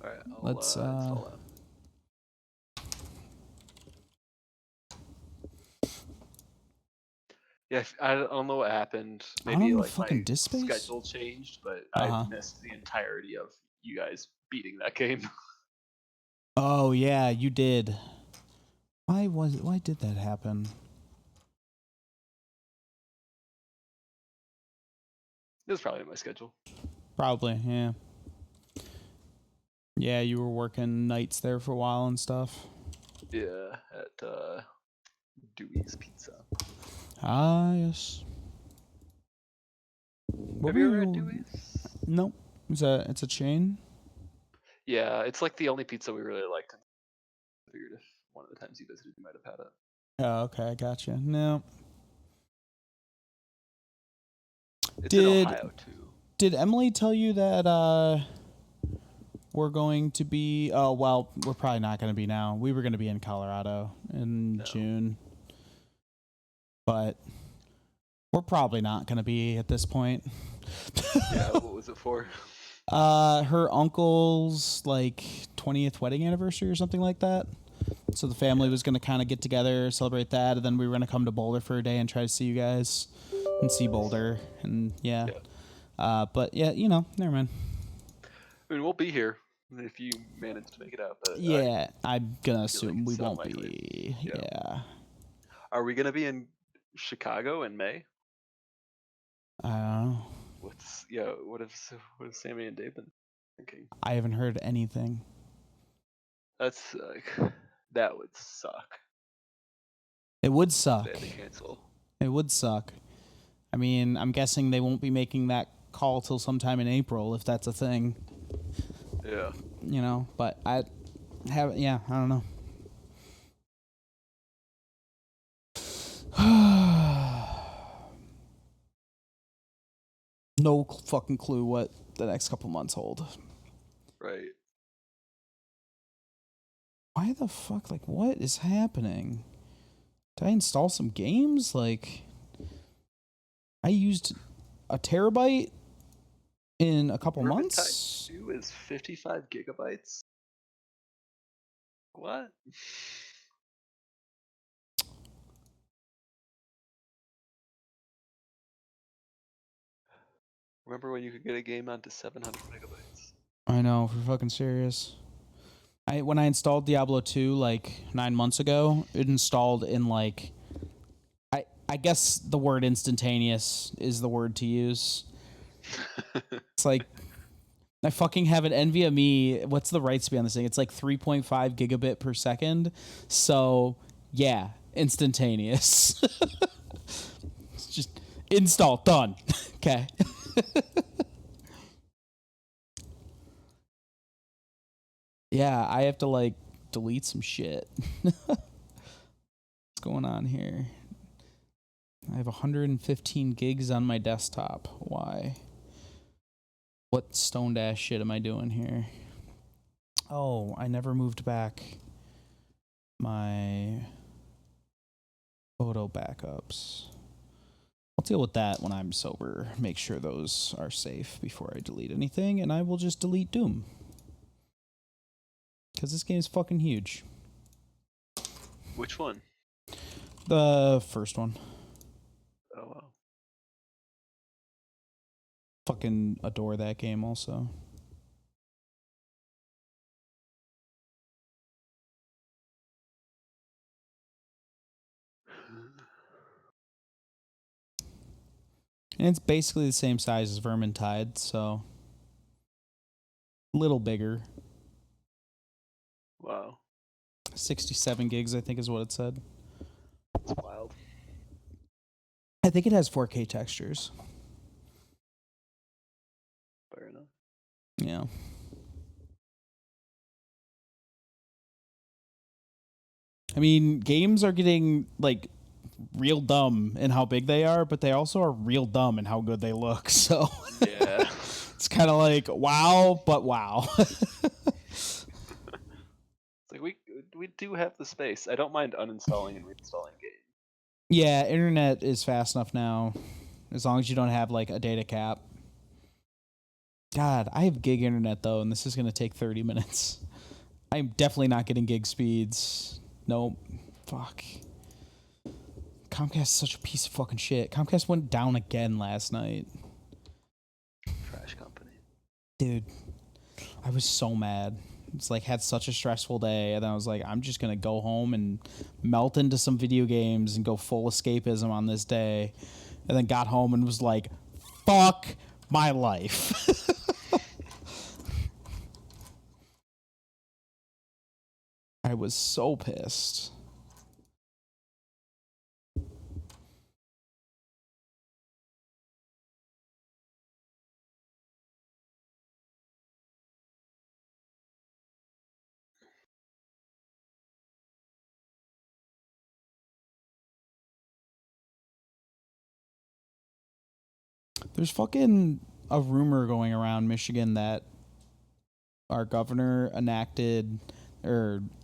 All right. Let's install that. Yeah, I don't know what happened. Maybe like my schedule changed, but I missed the entirety of you guys beating that game. Oh yeah, you did. Why did that happen? It was probably in my schedule. Probably, yeah. Yeah, you were working nights there for a while and stuff. Yeah, at Dewey's Pizza. Ah, yes. Have you ever had Dewey's? No. It's a chain? Yeah, it's like the only pizza we really liked. I figured if one of the times you visited, you might have had it. Oh, okay, I gotcha. No. It's in Ohio, too. Did Emily tell you that we're going to be... Oh, well, we're probably not going to be now. We were going to be in Colorado in June. But we're probably not going to be at this point. Yeah, what was it for? Her uncle's like 20th wedding anniversary or something like that. So the family was going to kind of get together, celebrate that, and then we were going to come to Boulder for a day and try to see you guys and see Boulder. And yeah. But yeah, you know, never mind. I mean, we'll be here if you manage to make it out. But Yeah, I'm going to assume like we it's won't unlikely. be. Yeah. Yeah. Are we gonna be in Chicago in May? I don't know. What have Sammy and Dave been thinking? I haven't heard anything. That's like that would suck. It would They suck. had to cancel. It would suck. I mean, I'm guessing they won't be making that call till sometime in April, if that's a thing. Yeah. You know, but I don't know. No fucking clue what the next couple months hold. Right. Why the fuck? Like, what is happening? Did I install some games? Like, I used a terabyte in a couple months. 2 is 55 gigabytes. What? Remember when you could get a game onto 700 megabytes? I know, for fucking serious. When I installed Diablo 2 like 9 months ago, it installed in like I guess the word instantaneous is the word to use. It's like I fucking have an NVMe. What's the write speed on this thing? It's like 3.5 gigabit per second. So yeah, instantaneous. It's just install done. Okay. Yeah, I have to like delete some shit. What's going on here? I have 115 gigs on my desktop. Why? What stoned ass shit am I doing here? Oh, I never moved back my photo backups. I'll deal with that when I'm sober. Make sure those are safe before I delete anything, and I will just delete Doom. Because this game is fucking huge. Which one? The first one. Oh wow. Fucking adore that game also. And it's basically the same size as Vermintide, so a little bigger. Wow. 67 gigs, I think, is what it said. That's wild. I think it has 4K textures. Fair enough. Yeah. I mean, games are getting, like, real dumb in how big they are, but they also are real dumb in how good they look, so... Yeah. It's kind of like, wow, but wow. It's like we do have the space. I don't mind uninstalling and reinstalling games. Yeah, internet is fast enough now, as long as you don't have, like, a data cap. God, I have gig internet, though, and this is going to take 30 minutes. I'm definitely not getting gig speeds. Nope. Fuck. Comcast is such a piece of fucking shit. Comcast went down again last night. Trash company. Dude, I was so mad. It's like, had such a stressful day, and then I was like, I'm just going to go home and melt into some video games and go full escapism on this day. And then got home and was like, fuck my life. I was so pissed. There's fucking a rumor going around Michigan that our governor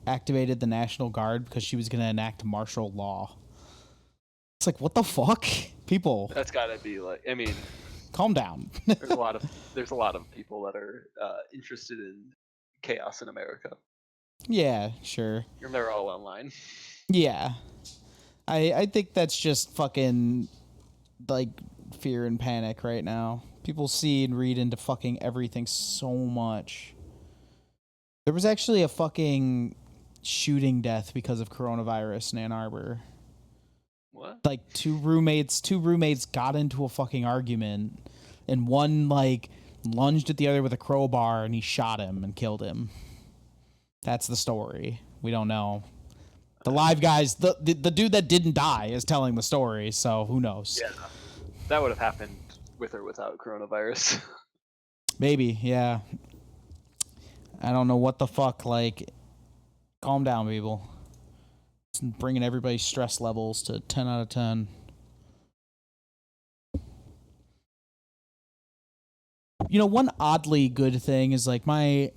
activated the National Guard because she was going to enact martial law. It's like, what the fuck? People, That's gotta be like. I mean, calm down. there's a lot of people that are interested in chaos in America. Yeah, sure. And they're all online. Yeah. I think that's just fucking like fear and panic right now. People see and read into fucking everything so much. There was actually a fucking shooting death because of coronavirus in Ann Arbor. What? Like two roommates got into a fucking argument, and one like lunged at the other with a crowbar and he shot him and killed him. That's the story. We don't know. The live guys, the dude that didn't die is telling the story, so who knows? Yeah. That would have happened with or without coronavirus. Maybe, yeah. I don't know what the fuck, like, calm down, people. It's bringing everybody's stress levels to 10 out of 10. You know, one oddly good thing is, like, I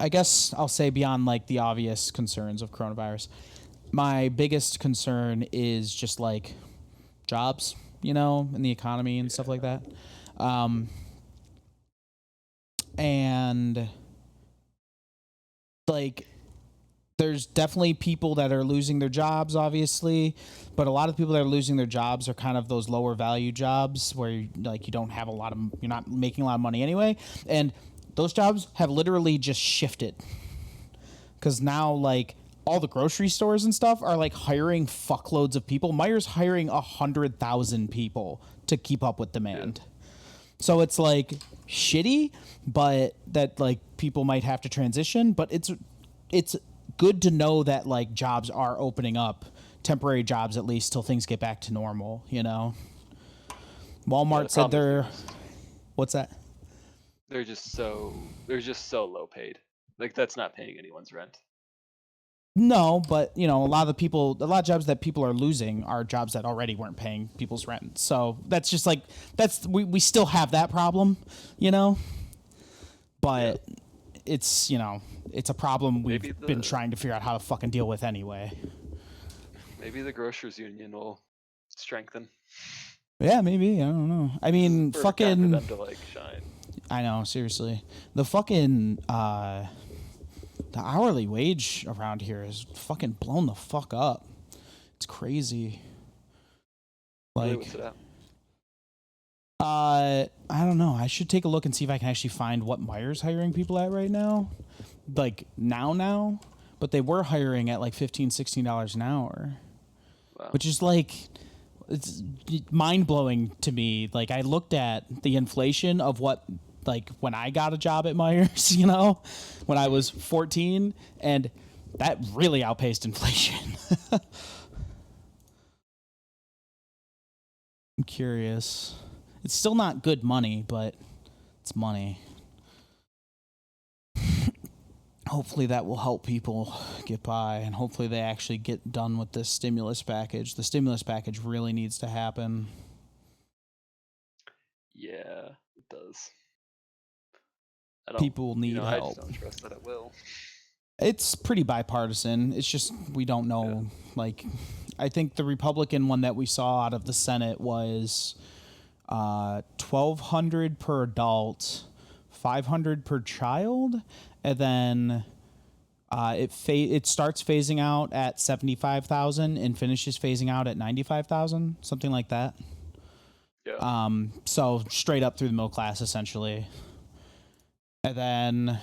guess I'll say beyond, like, the obvious concerns of coronavirus, my biggest concern is just, like, jobs, you know, and the economy and stuff like that. And like there's definitely people that are losing their jobs, obviously, but a lot of people that are losing their jobs are kind of those lower value jobs where you don't have you're not making a lot of money anyway, and those jobs have literally just shifted because now like all the grocery stores and stuff are like hiring fuckloads of people. Meijer's hiring 100,000 people to keep up with demand. So it's like shitty, but that like people might have to transition, but it's good to know that like jobs are opening up, temporary jobs at least till things get back to normal, you know. Walmart said they're what's that? They're just so low paid. Like that's not paying anyone's rent. No, but you know, a lot of jobs that people are losing are jobs that already weren't paying people's rent. So that's just like we still have that problem, you know. But it's, you know, it's a problem we've been trying to figure out how to fucking deal with anyway. Maybe the grocers union will strengthen. Yeah, maybe. I don't know. I mean, for fucking them to like shine. I know, seriously. The fucking the hourly wage around here is fucking blown the fuck up. It's crazy. Like, what's it at? I don't know. I should take a look and see if I can actually find what Meijer's hiring people at right now. Like now, but they were hiring at like $15, $16 an hour. Wow. Which is like, it's mind-blowing to me. Like I looked at the inflation of what, like when I got a job at Meijer's, you know, when I was 14, and that really outpaced inflation. I'm curious. It's still not good money, but it's money. Hopefully that will help people get by, and hopefully they actually get done with this stimulus package. The stimulus package really needs to happen. Yeah, it does. People need help. I just don't trust that it will. It's pretty bipartisan. It's just we don't know. Yeah. Like, I think the Republican one that we saw out of the Senate was $1,200 per adult, $500 per child, and then it starts phasing out at $75,000 and finishes phasing out at $95,000, something like that. Yeah. So straight up through the middle class, essentially. And then,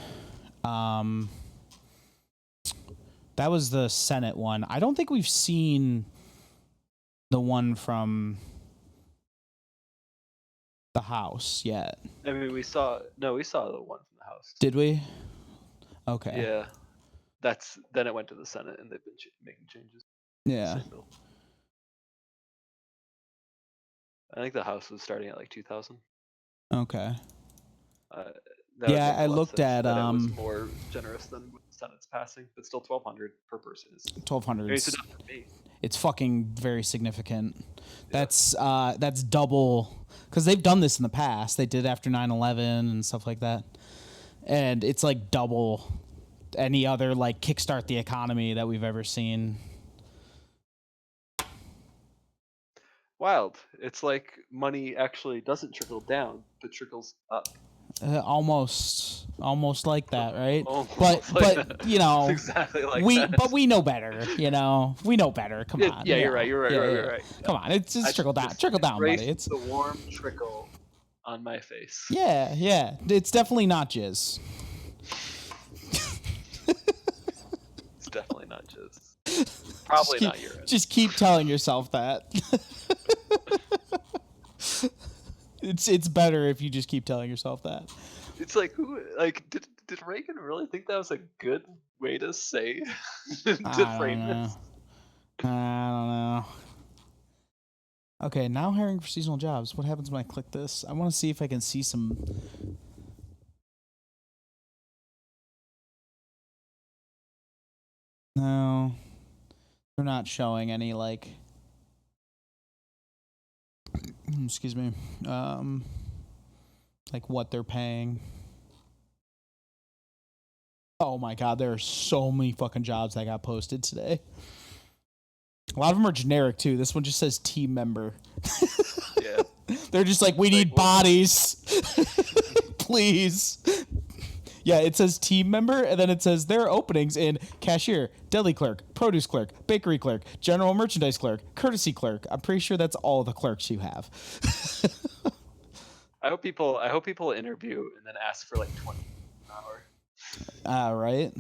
that was the Senate one. I don't think we've seen the one from the House yet. I mean, we saw the one from the House. Did we? Okay. Yeah. Then it went to the Senate, and they've been making changes. Yeah. I think the House was starting at like 2,000. Okay. Yeah, I looked at it was more generous than what the Senate's passing, but still 1,200 per person is 1,200. It's fucking very significant. Yeah. That's double, because they've done this in the past. They did after 9/11 and stuff like that, and it's like double any other like kickstart the economy that we've ever seen. Wild. It's like money actually doesn't trickle down, but trickles up. Almost like that, right? Almost but like but that. you know, It's exactly like we that. but we know better. You know, we know better. Come Yeah, on. yeah, you you're know. right. You're right. Yeah, You're right. yeah, You're right. Come on, it's I trickle down, just buddy. embrace It's the warm trickle on my face. yeah. It's definitely not jizz. It's definitely not jizz. Probably not urine. Just keep telling yourself that. It's better if you just keep telling yourself that. It's like did Reagan really think that was a good way to say to frame this? I don't know. Okay, now hiring for seasonal jobs. What happens when I click this? I want to see if I can see some. No, they're not showing any like. Excuse me. Like what they're paying. Oh my god, there are so many fucking jobs that got posted today. A lot of them are generic too. This one just says team member. Yeah. They're just like, we need bodies. Please. Yeah, it says team member, and then it says there are openings in cashier, deli clerk, produce clerk, bakery clerk, general merchandise clerk, courtesy clerk. I'm pretty sure that's all the clerks you have. I hope people interview and then ask for like 20 an hour. Right.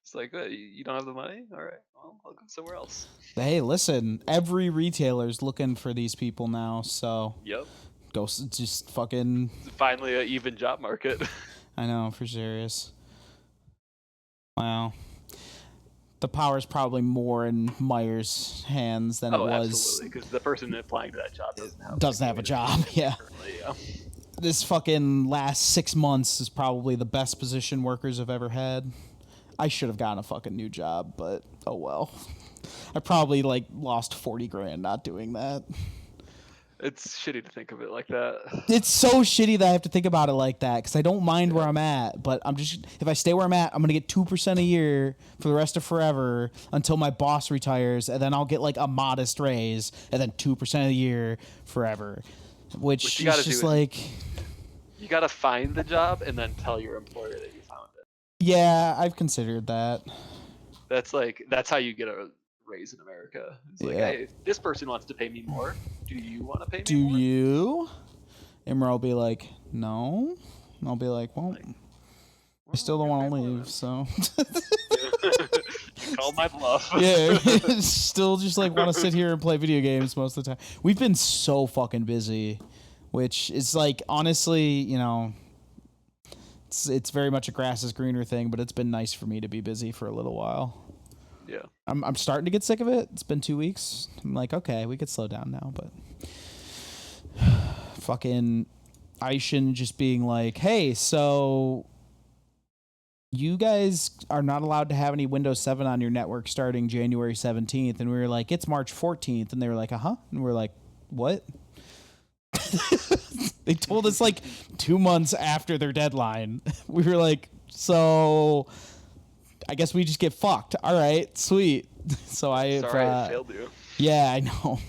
It's like, you don't have the money? All right, well, I'll go somewhere else. Hey, listen, every retailer's looking for these people now, so Yep. go just fucking. Finally, an even job market. I know, for serious. Wow. The power's probably more in Meyer's hands than it was. Absolutely, because the person applying to that job Doesn't have a job, yeah. Yeah. This fucking last 6 months is probably the best position workers have ever had. I should have gotten a fucking new job, but oh well. I probably like lost 40 grand not doing that. It's shitty to think of it like that. It's so shitty that I have to think about it like that because I don't mind where I'm at, but I'm just, if I stay where I'm at, I'm gonna get 2% a year for the rest of forever until my boss retires, and then I'll get like a modest raise, and then 2% of the year forever, which you is gotta just do like, you gotta find the job and then tell your employer that you found it. yeah, I've considered that. That's how you get a raise in America. It's like, Yeah. hey, this person wants to pay me more. Do you want to pay me Do more? you? And I'll be like, no. And I'll be like, well, I still don't want to leave, so. You called my bluff. Yeah, still just like want to sit here and play video games most of the time. We've been so fucking busy, which is like, honestly, you know, it's very much a grass is greener thing, but it's been nice for me to be busy for a little while. Yeah. I'm starting to get sick of it. It's been 2 weeks. I'm like, okay, we could slow down now, but fucking Aishin just being like, hey, so you guys are not allowed to have any Windows 7 on your network starting January 17th. And we were like, it's March 14th. And they were like, uh-huh. And we're like, what? They told us like 2 months after their deadline. We were like, so I guess we just get fucked. All right, sweet. So I failed you. Yeah, I know.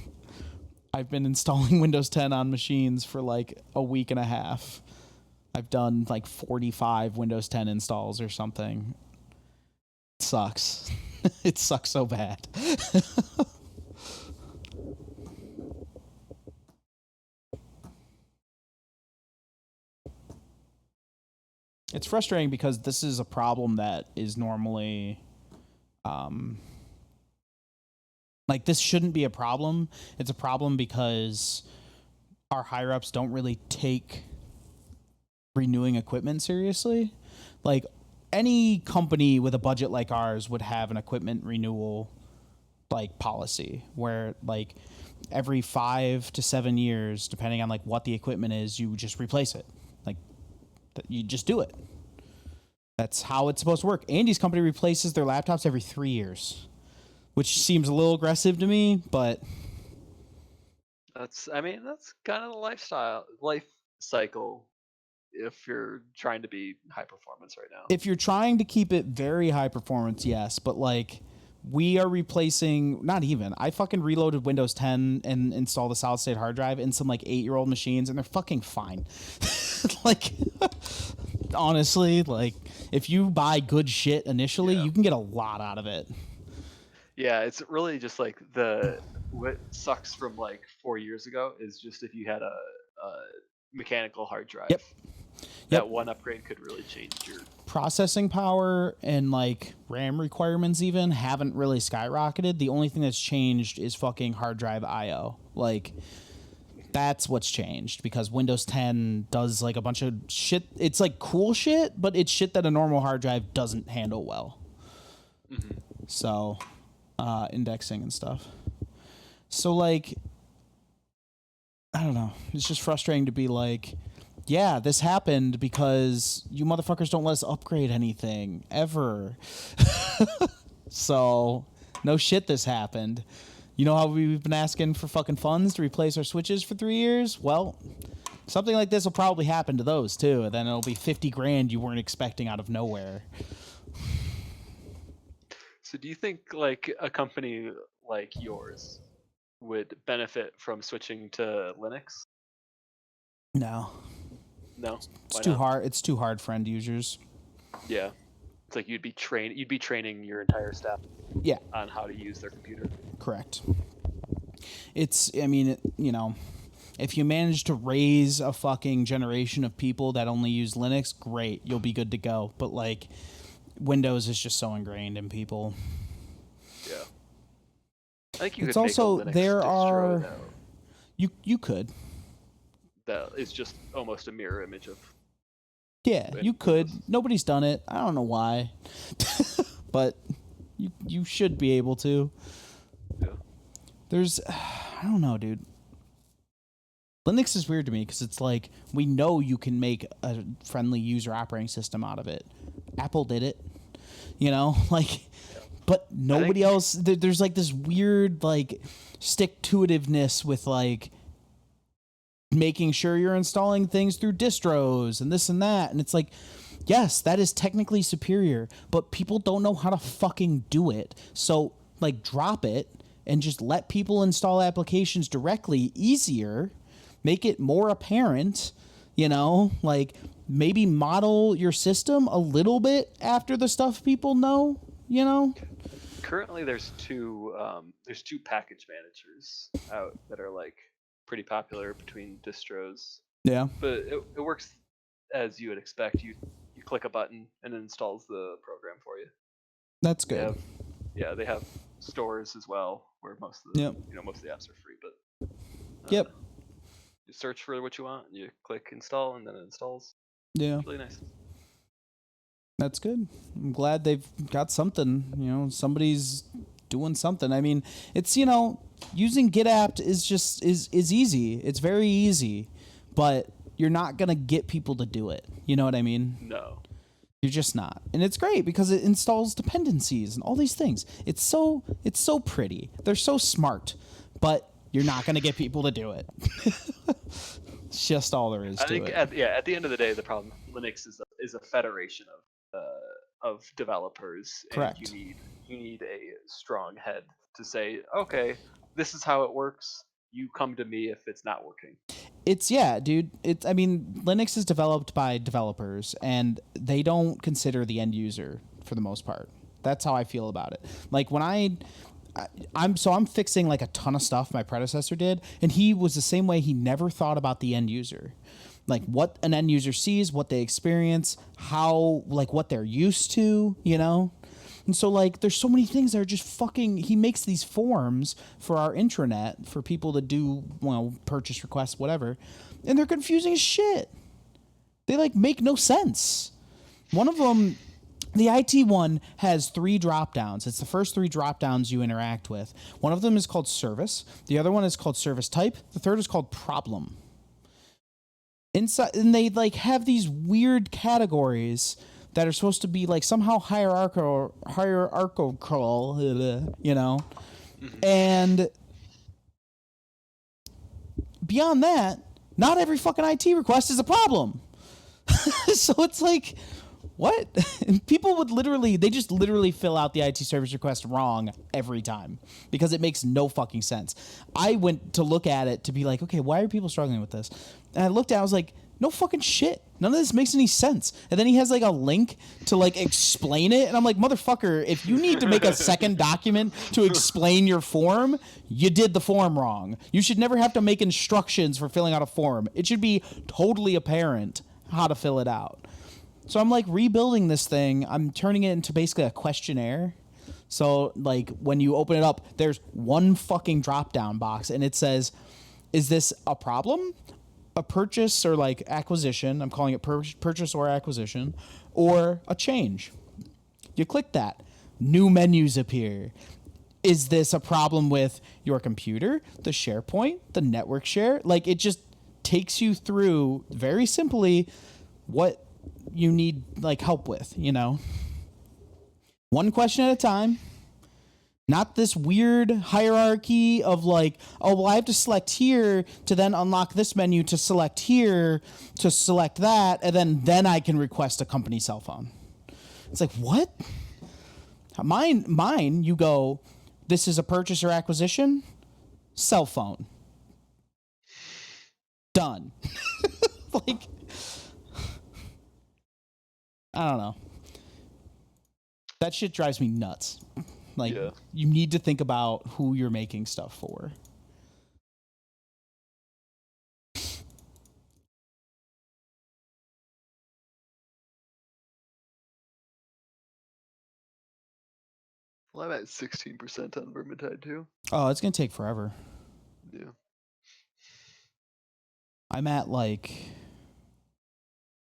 I've been installing Windows 10 on machines for like a week and a half. I've done like 45 Windows 10 installs or something. It sucks. It sucks so bad. It's frustrating because this is a problem that is normally like this shouldn't be a problem. It's a problem because our higher ups don't really take renewing equipment seriously. Like any company with a budget like ours would have an equipment renewal like policy where like every 5 to 7 years, depending on like what the equipment is, you just replace it. Like you just do it. That's how it's supposed to work. Andy's company replaces their laptops every 3 years, which seems a little aggressive to me, but that's kind of the life cycle if you're trying to be high performance right now. if you're trying to keep it very high performance, yes, but like we are replacing, not even, I fucking reloaded Windows 10 and installed a solid state hard drive in some like 8-year-old machines and they're fucking fine. Like, honestly, like, if you buy good shit initially, you can get a lot out of it. Yeah, it's really just like what sucks from like 4 years ago is just if you had a mechanical hard drive. Yep. That one upgrade could really change your processing power and like RAM requirements even haven't really skyrocketed. The only thing that's changed is fucking hard drive IO. Like, that's what's changed because Windows 10 does like a bunch of shit. It's like cool shit, but it's shit that a normal hard drive doesn't handle well. So, indexing and stuff. So like, I don't know. It's just frustrating to be like, yeah, this happened because you motherfuckers don't let us upgrade anything ever. So, no shit, this happened. You know how we've been asking for fucking funds to replace our switches for 3 years? Well, something like this will probably happen to those too, and then it'll be 50 grand you weren't expecting out of nowhere. So do you think like a company like yours would benefit from switching to Linux? No. No. It's too hard. It's too hard for end users. Yeah. It's like you'd be training your entire staff on how to use their computer. Correct. It's, I mean, you know, if you manage to raise a fucking generation of people that only use Linux, great, you'll be good to go. But like, Windows is just so ingrained in people. Yeah. I think you It's could also make a Linux there distro are though, you could. that is just almost a mirror image of. Yeah, you could. Nobody's done it. I don't know why. But you should be able to. Yeah. There's I don't know, dude. Linux is weird to me because it's like we know you can make a friendly user operating system out of it. Apple did it. You know, like but nobody else there's like this weird like stick-to-itiveness with like making sure you're installing things through distros and this and that, and it's like, yes, that is technically superior, but people don't know how to fucking do it. So like drop it and just let people install applications directly easier, make it more apparent, you know, like maybe model your system a little bit after the stuff people know, you know. Currently there's two package managers out that are like pretty popular between distros. Yeah. But it works as you would expect. You click a button and it installs the program for you. That's good. They have stores as well where most of the most of the apps are free, but you search for what you want, you click install, and then it installs. Yeah. It's really nice. That's good. I'm glad they've got something, you know, somebody's doing something. I mean, it's, you know, using GitApt is just is easy. It's very easy, but you're not going to get people to do it. You know what I mean? No. You're just not. And it's great because it installs dependencies and all these things. It's so pretty. They're so smart, but you're not going to get people to do it. It's just all there is to it. At the end of the day, the problem Linux is a federation of developers. Correct. And you need a strong head to say, okay, this is how it works. You come to me if it's not working. Dude. I mean, Linux is developed by developers, and they don't consider the end user for the most part. That's how I feel about it. Like when I'm fixing like a ton of stuff my predecessor did, and he was the same way. He never thought about the end user, like what an end user sees, what they experience, how, like what they're used to, you know? And so like there's so many things that are just fucking, he makes these forms for our intranet for people to do, well, purchase requests, whatever, and they're confusing as shit. They like make no sense. One of them, the IT one, has 3 drop downs. It's the first 3 drop downs you interact with. One of them is called service. The other one is called service type. The third is called problem. Inside, and they like have these weird categories that are supposed to be like somehow hierarchical, you know? And beyond that, not every fucking IT request is a problem. So it's like, what? And people would they just literally fill out the IT service request wrong every time because it makes no fucking sense. I went to look at it to be like, okay, why are people struggling with this? And I looked at it, I was like, no fucking shit. None of this makes any sense. And then he has like a link to like explain it. And I'm like, motherfucker, if you need to make a second document to explain your form, you did the form wrong. You should never have to make instructions for filling out a form. It should be totally apparent how to fill it out. So I'm like rebuilding this thing. I'm turning it into basically a questionnaire. So like when you open it up, there's one fucking drop down box and it says, is this a problem? A purchase or like acquisition, I'm calling it purchase or acquisition, or a change. You click that. New menus appear. Is this a problem with your computer, the SharePoint, the network share? Like it just takes you through very simply what you need like help with, you know? One question at a time. Not this weird hierarchy of like, oh, well, I have to select here to then unlock this menu to select here to select that, and then I can request a company cell phone. It's like, what? Mine, you go, this is a purchase or acquisition, cell phone. Done. Like, I don't know. That shit drives me nuts. Like, you need to think about who you're making stuff for. Well, I'm at 16% on Vermintide too. Oh, it's going to take forever. Yeah. I'm at like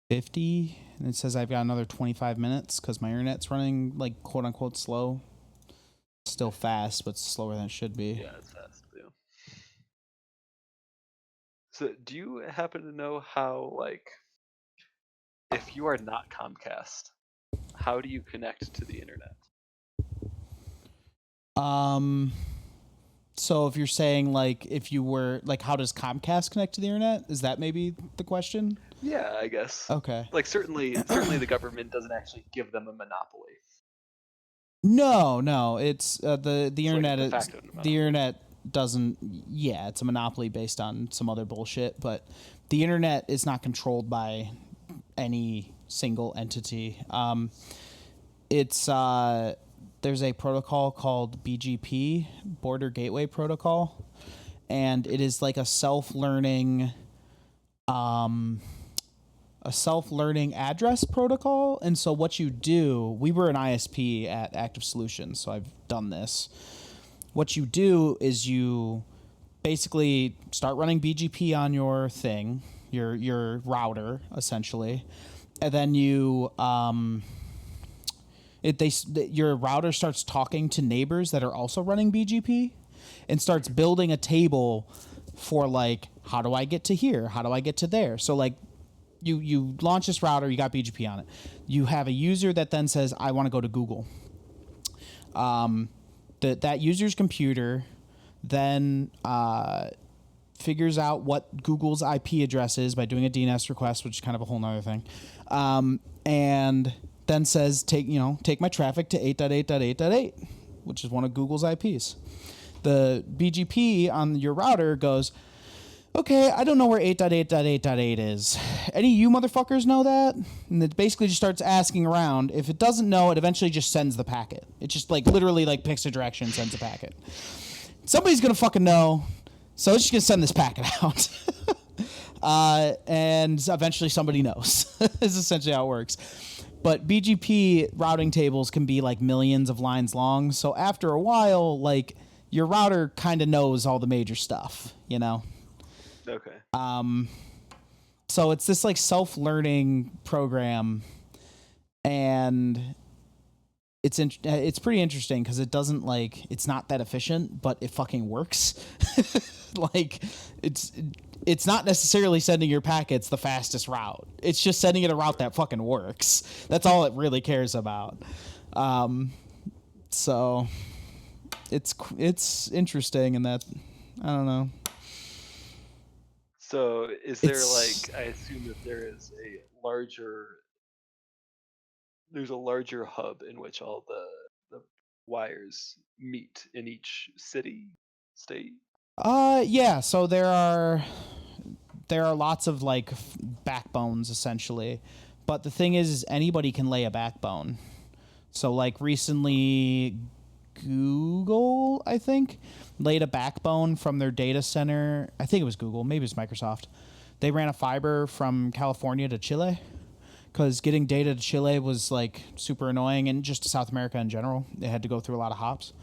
50, and it says I've got another 25 minutes because my internet's running like quote unquote slow. Still fast, but slower than it should be. Yeah, it's fast. Yeah. So, do you happen to know how, like, if you are not Comcast, how do you connect to the internet? So if you're saying like if you were like, how does Comcast connect to the internet? Is that maybe the question? Yeah, I guess. Okay. Like certainly the government doesn't actually give them a monopoly. No, it's the internet like is the internet doesn't. Yeah, it's a monopoly based on some other bullshit, but the internet is not controlled by any single entity. It's there's a protocol called BGP, Border Gateway Protocol, and it is like a self-learning address protocol. And so what you do, we were an ISP at Active Solutions, so I've done this. What you do is you basically start running BGP on your thing, your router, essentially, and then you your router starts talking to neighbors that are also running BGP and starts building a table for like, how do I get to here? How do I get to there? So like you launch this router, you got BGP on it. You have a user that then says, I want to go to Google. That user's computer then figures out what Google's IP address is by doing a DNS request, which is kind of a whole nother thing. And then says, take my traffic to 8.8.8.8, which is one of Google's IPs. The BGP on your router goes, okay, I don't know where 8.8.8.8 is. Any of you motherfuckers know that? And it basically just starts asking around. If it doesn't know, it eventually just sends the packet. It just like literally like picks a direction and sends a packet. Somebody's gonna fucking know, so it's just gonna send this packet out. And eventually somebody knows. Is essentially how it works. But BGP routing tables can be like millions of lines long. So after a while, like your router kind of knows all the major stuff, you know? Okay. So it's this like self-learning program, and it's pretty interesting because it doesn't like, it's not that efficient, but it fucking works. Like it's not necessarily sending your packets the fastest route. It's just sending it a route that fucking works. That's all it really cares about. So it's interesting in that, I don't know. So is there like, I assume that there's a larger hub in which all the wires meet in each city, state? Yeah, so there are there are lots of like backbones essentially, but the thing is anybody can lay a backbone. So like recently Google, I think, laid a backbone from their data center. I think it was Google, maybe it was Microsoft. They ran a fiber from California to Chile because getting data to Chile was like super annoying, and just to South America in general. They had to go through a lot of hops.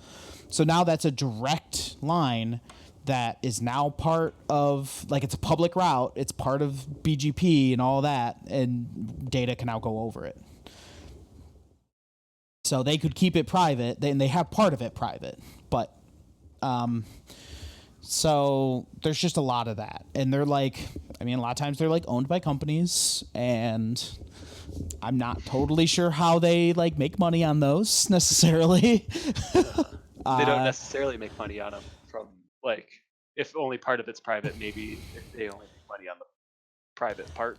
So now that's a direct line that is now part of, like, it's a public route. It's part of BGP and all that, and data can now go over it. So they could keep it private, and they have part of it private, but so there's just a lot of that. And they're like, I mean, a lot of times they're like owned by companies, and I'm not totally sure how they like make money on those necessarily. They don't necessarily make money on them from, like, if only part of it's private, maybe if they only make money on the private part.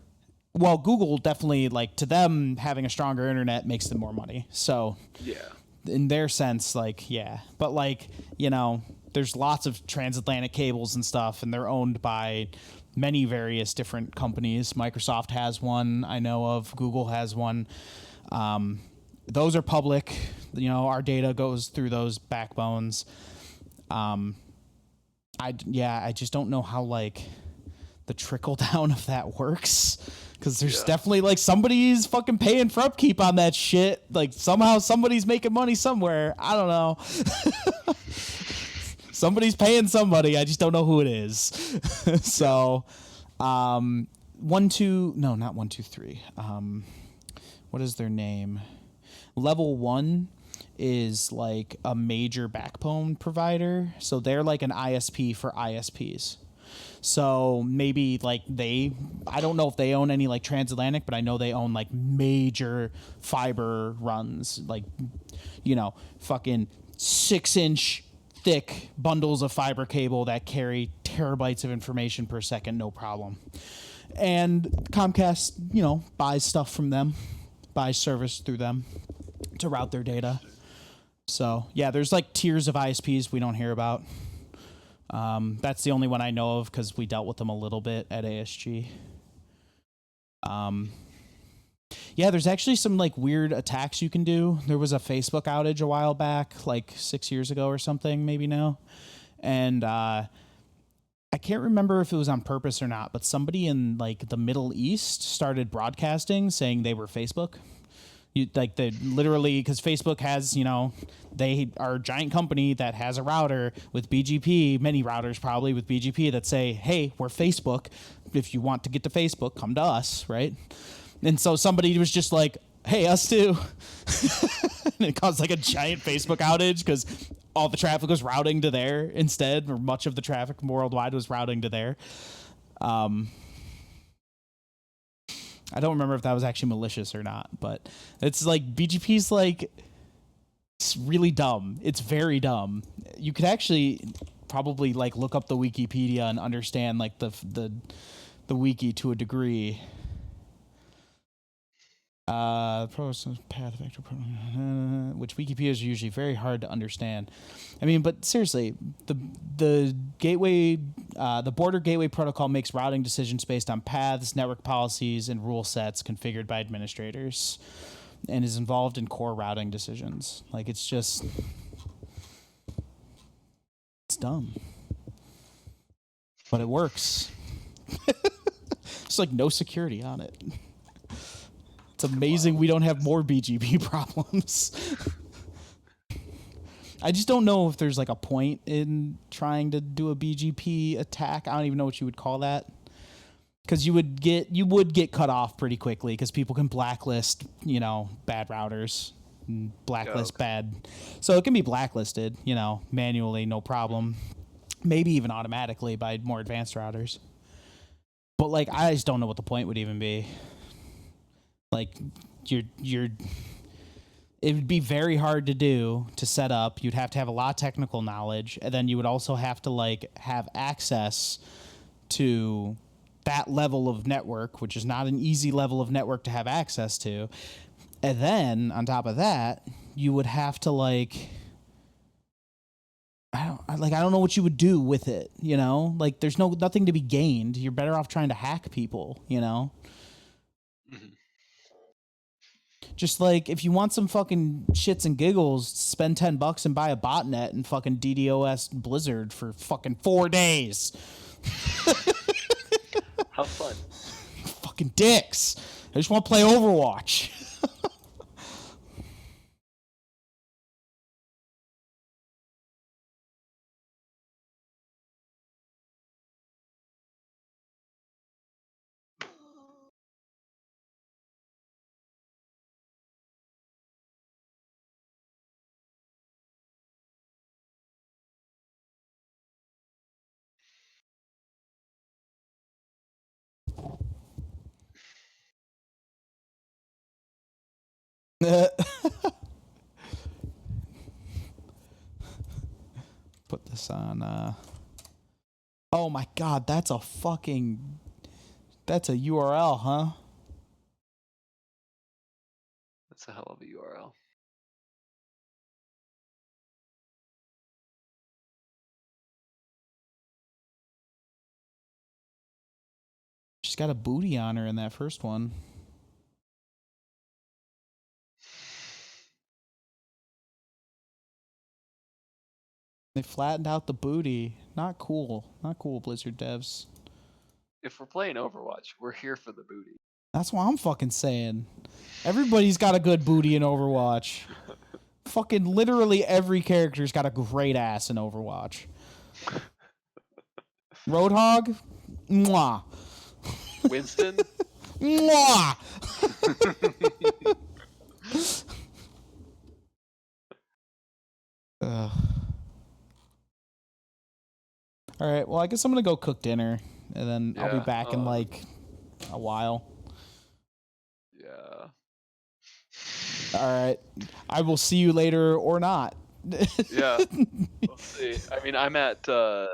Well, Google definitely, like, to them, having a stronger internet makes them more money. So yeah, in their sense, like, yeah. But, like, you know, there's lots of transatlantic cables and stuff, and they're owned by many various different companies. Microsoft has one, I know of. Google has one. Those are public. You know, our data goes through those backbones. I just don't know how, like, the trickle down of that works, because there's definitely, like, somebody's fucking paying for upkeep on that shit. Like, somehow somebody's making money somewhere. I don't know. Somebody's paying somebody. I just don't know who it is. So, 1, 2, no, not 1, 2, 3. What is their name? Level 1 is like a major backbone provider. So they're like an ISP for ISPs. So maybe like I don't know if they own any like transatlantic, but I know they own like major fiber runs, like, you know, fucking 6-inch thick bundles of fiber cable that carry terabytes of information per second, no problem. And Comcast, you know, buys stuff from them, buys service through them to route their data. So yeah, there's like tiers of ISPs we don't hear about. That's the only one I know of because we dealt with them a little bit at ASG. Yeah, there's actually some like weird attacks you can do. There was a Facebook outage a while back, like 6 years ago or something, maybe now. And I can't remember if it was on purpose or not, but somebody in like the Middle East started broadcasting saying they were Facebook. They literally, because Facebook has, you know, they are a giant company that has a router with BGP, many routers probably with BGP that say, hey, we're Facebook. If you want to get to Facebook, come to us, right? And so somebody was just like, hey, us too. And it caused like a giant Facebook outage because all the traffic was routing to there instead, or much of the traffic worldwide was routing to there. I don't remember if that was actually malicious or not, but it's like BGP's like, it's really dumb. It's very dumb. You could actually probably like look up the Wikipedia and understand like the wiki to a degree. Process path vector, which Wikipedia is usually very hard to understand. I mean, but seriously, the gateway, the border gateway protocol makes routing decisions based on paths, network policies, and rule sets configured by administrators, and is involved in core routing decisions. Like, it's just, it's dumb, but it works. There's like no security on it. It's amazing we don't have more BGP problems. I just don't know if there's like a point in trying to do a BGP attack. I don't even know what you would call that. Because you would get cut off pretty quickly because people can blacklist, you know, bad routers, blacklist bad. So it can be blacklisted, you know, manually, no problem. Maybe even automatically by more advanced routers. But like, I just don't know what the point would even be. Like, it would be very hard to do, to set up. You'd have to have a lot of technical knowledge, and then you would also have to like have access to that level of network, which is not an easy level of network to have access to. And then on top of that, you would have to like, I like I don't know what you would do with it, you know? Like there's nothing to be gained. You're better off trying to hack people, you know? Mhm. Just like if you want some fucking shits and giggles, spend $10 and buy a botnet and fucking DDoS Blizzard for fucking 4 days. How fun. Fucking dicks. I just want to play Overwatch. Put this on oh my god, that's a URL, huh? That's a hell of a URL. She's got a booty on her in that first one. They flattened out the booty. Not cool. Not cool, Blizzard devs. If we're playing Overwatch, we're here for the booty. That's what I'm fucking saying. Everybody's got a good booty in Overwatch. Fucking literally every character's got a great ass in Overwatch. Roadhog? Mwah. Winston? Mwah! Ugh. All right, well, I guess I'm going to go cook dinner, and then I'll be back in, like, a while. Yeah. All right. I will see you later or not. Yeah. We'll see. I mean, I'm at 25%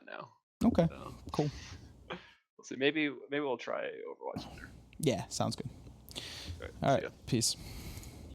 now. Okay, So. cool. We'll see. Maybe we'll try Overwatch later. Yeah, sounds good. All right, All see right, ya. peace.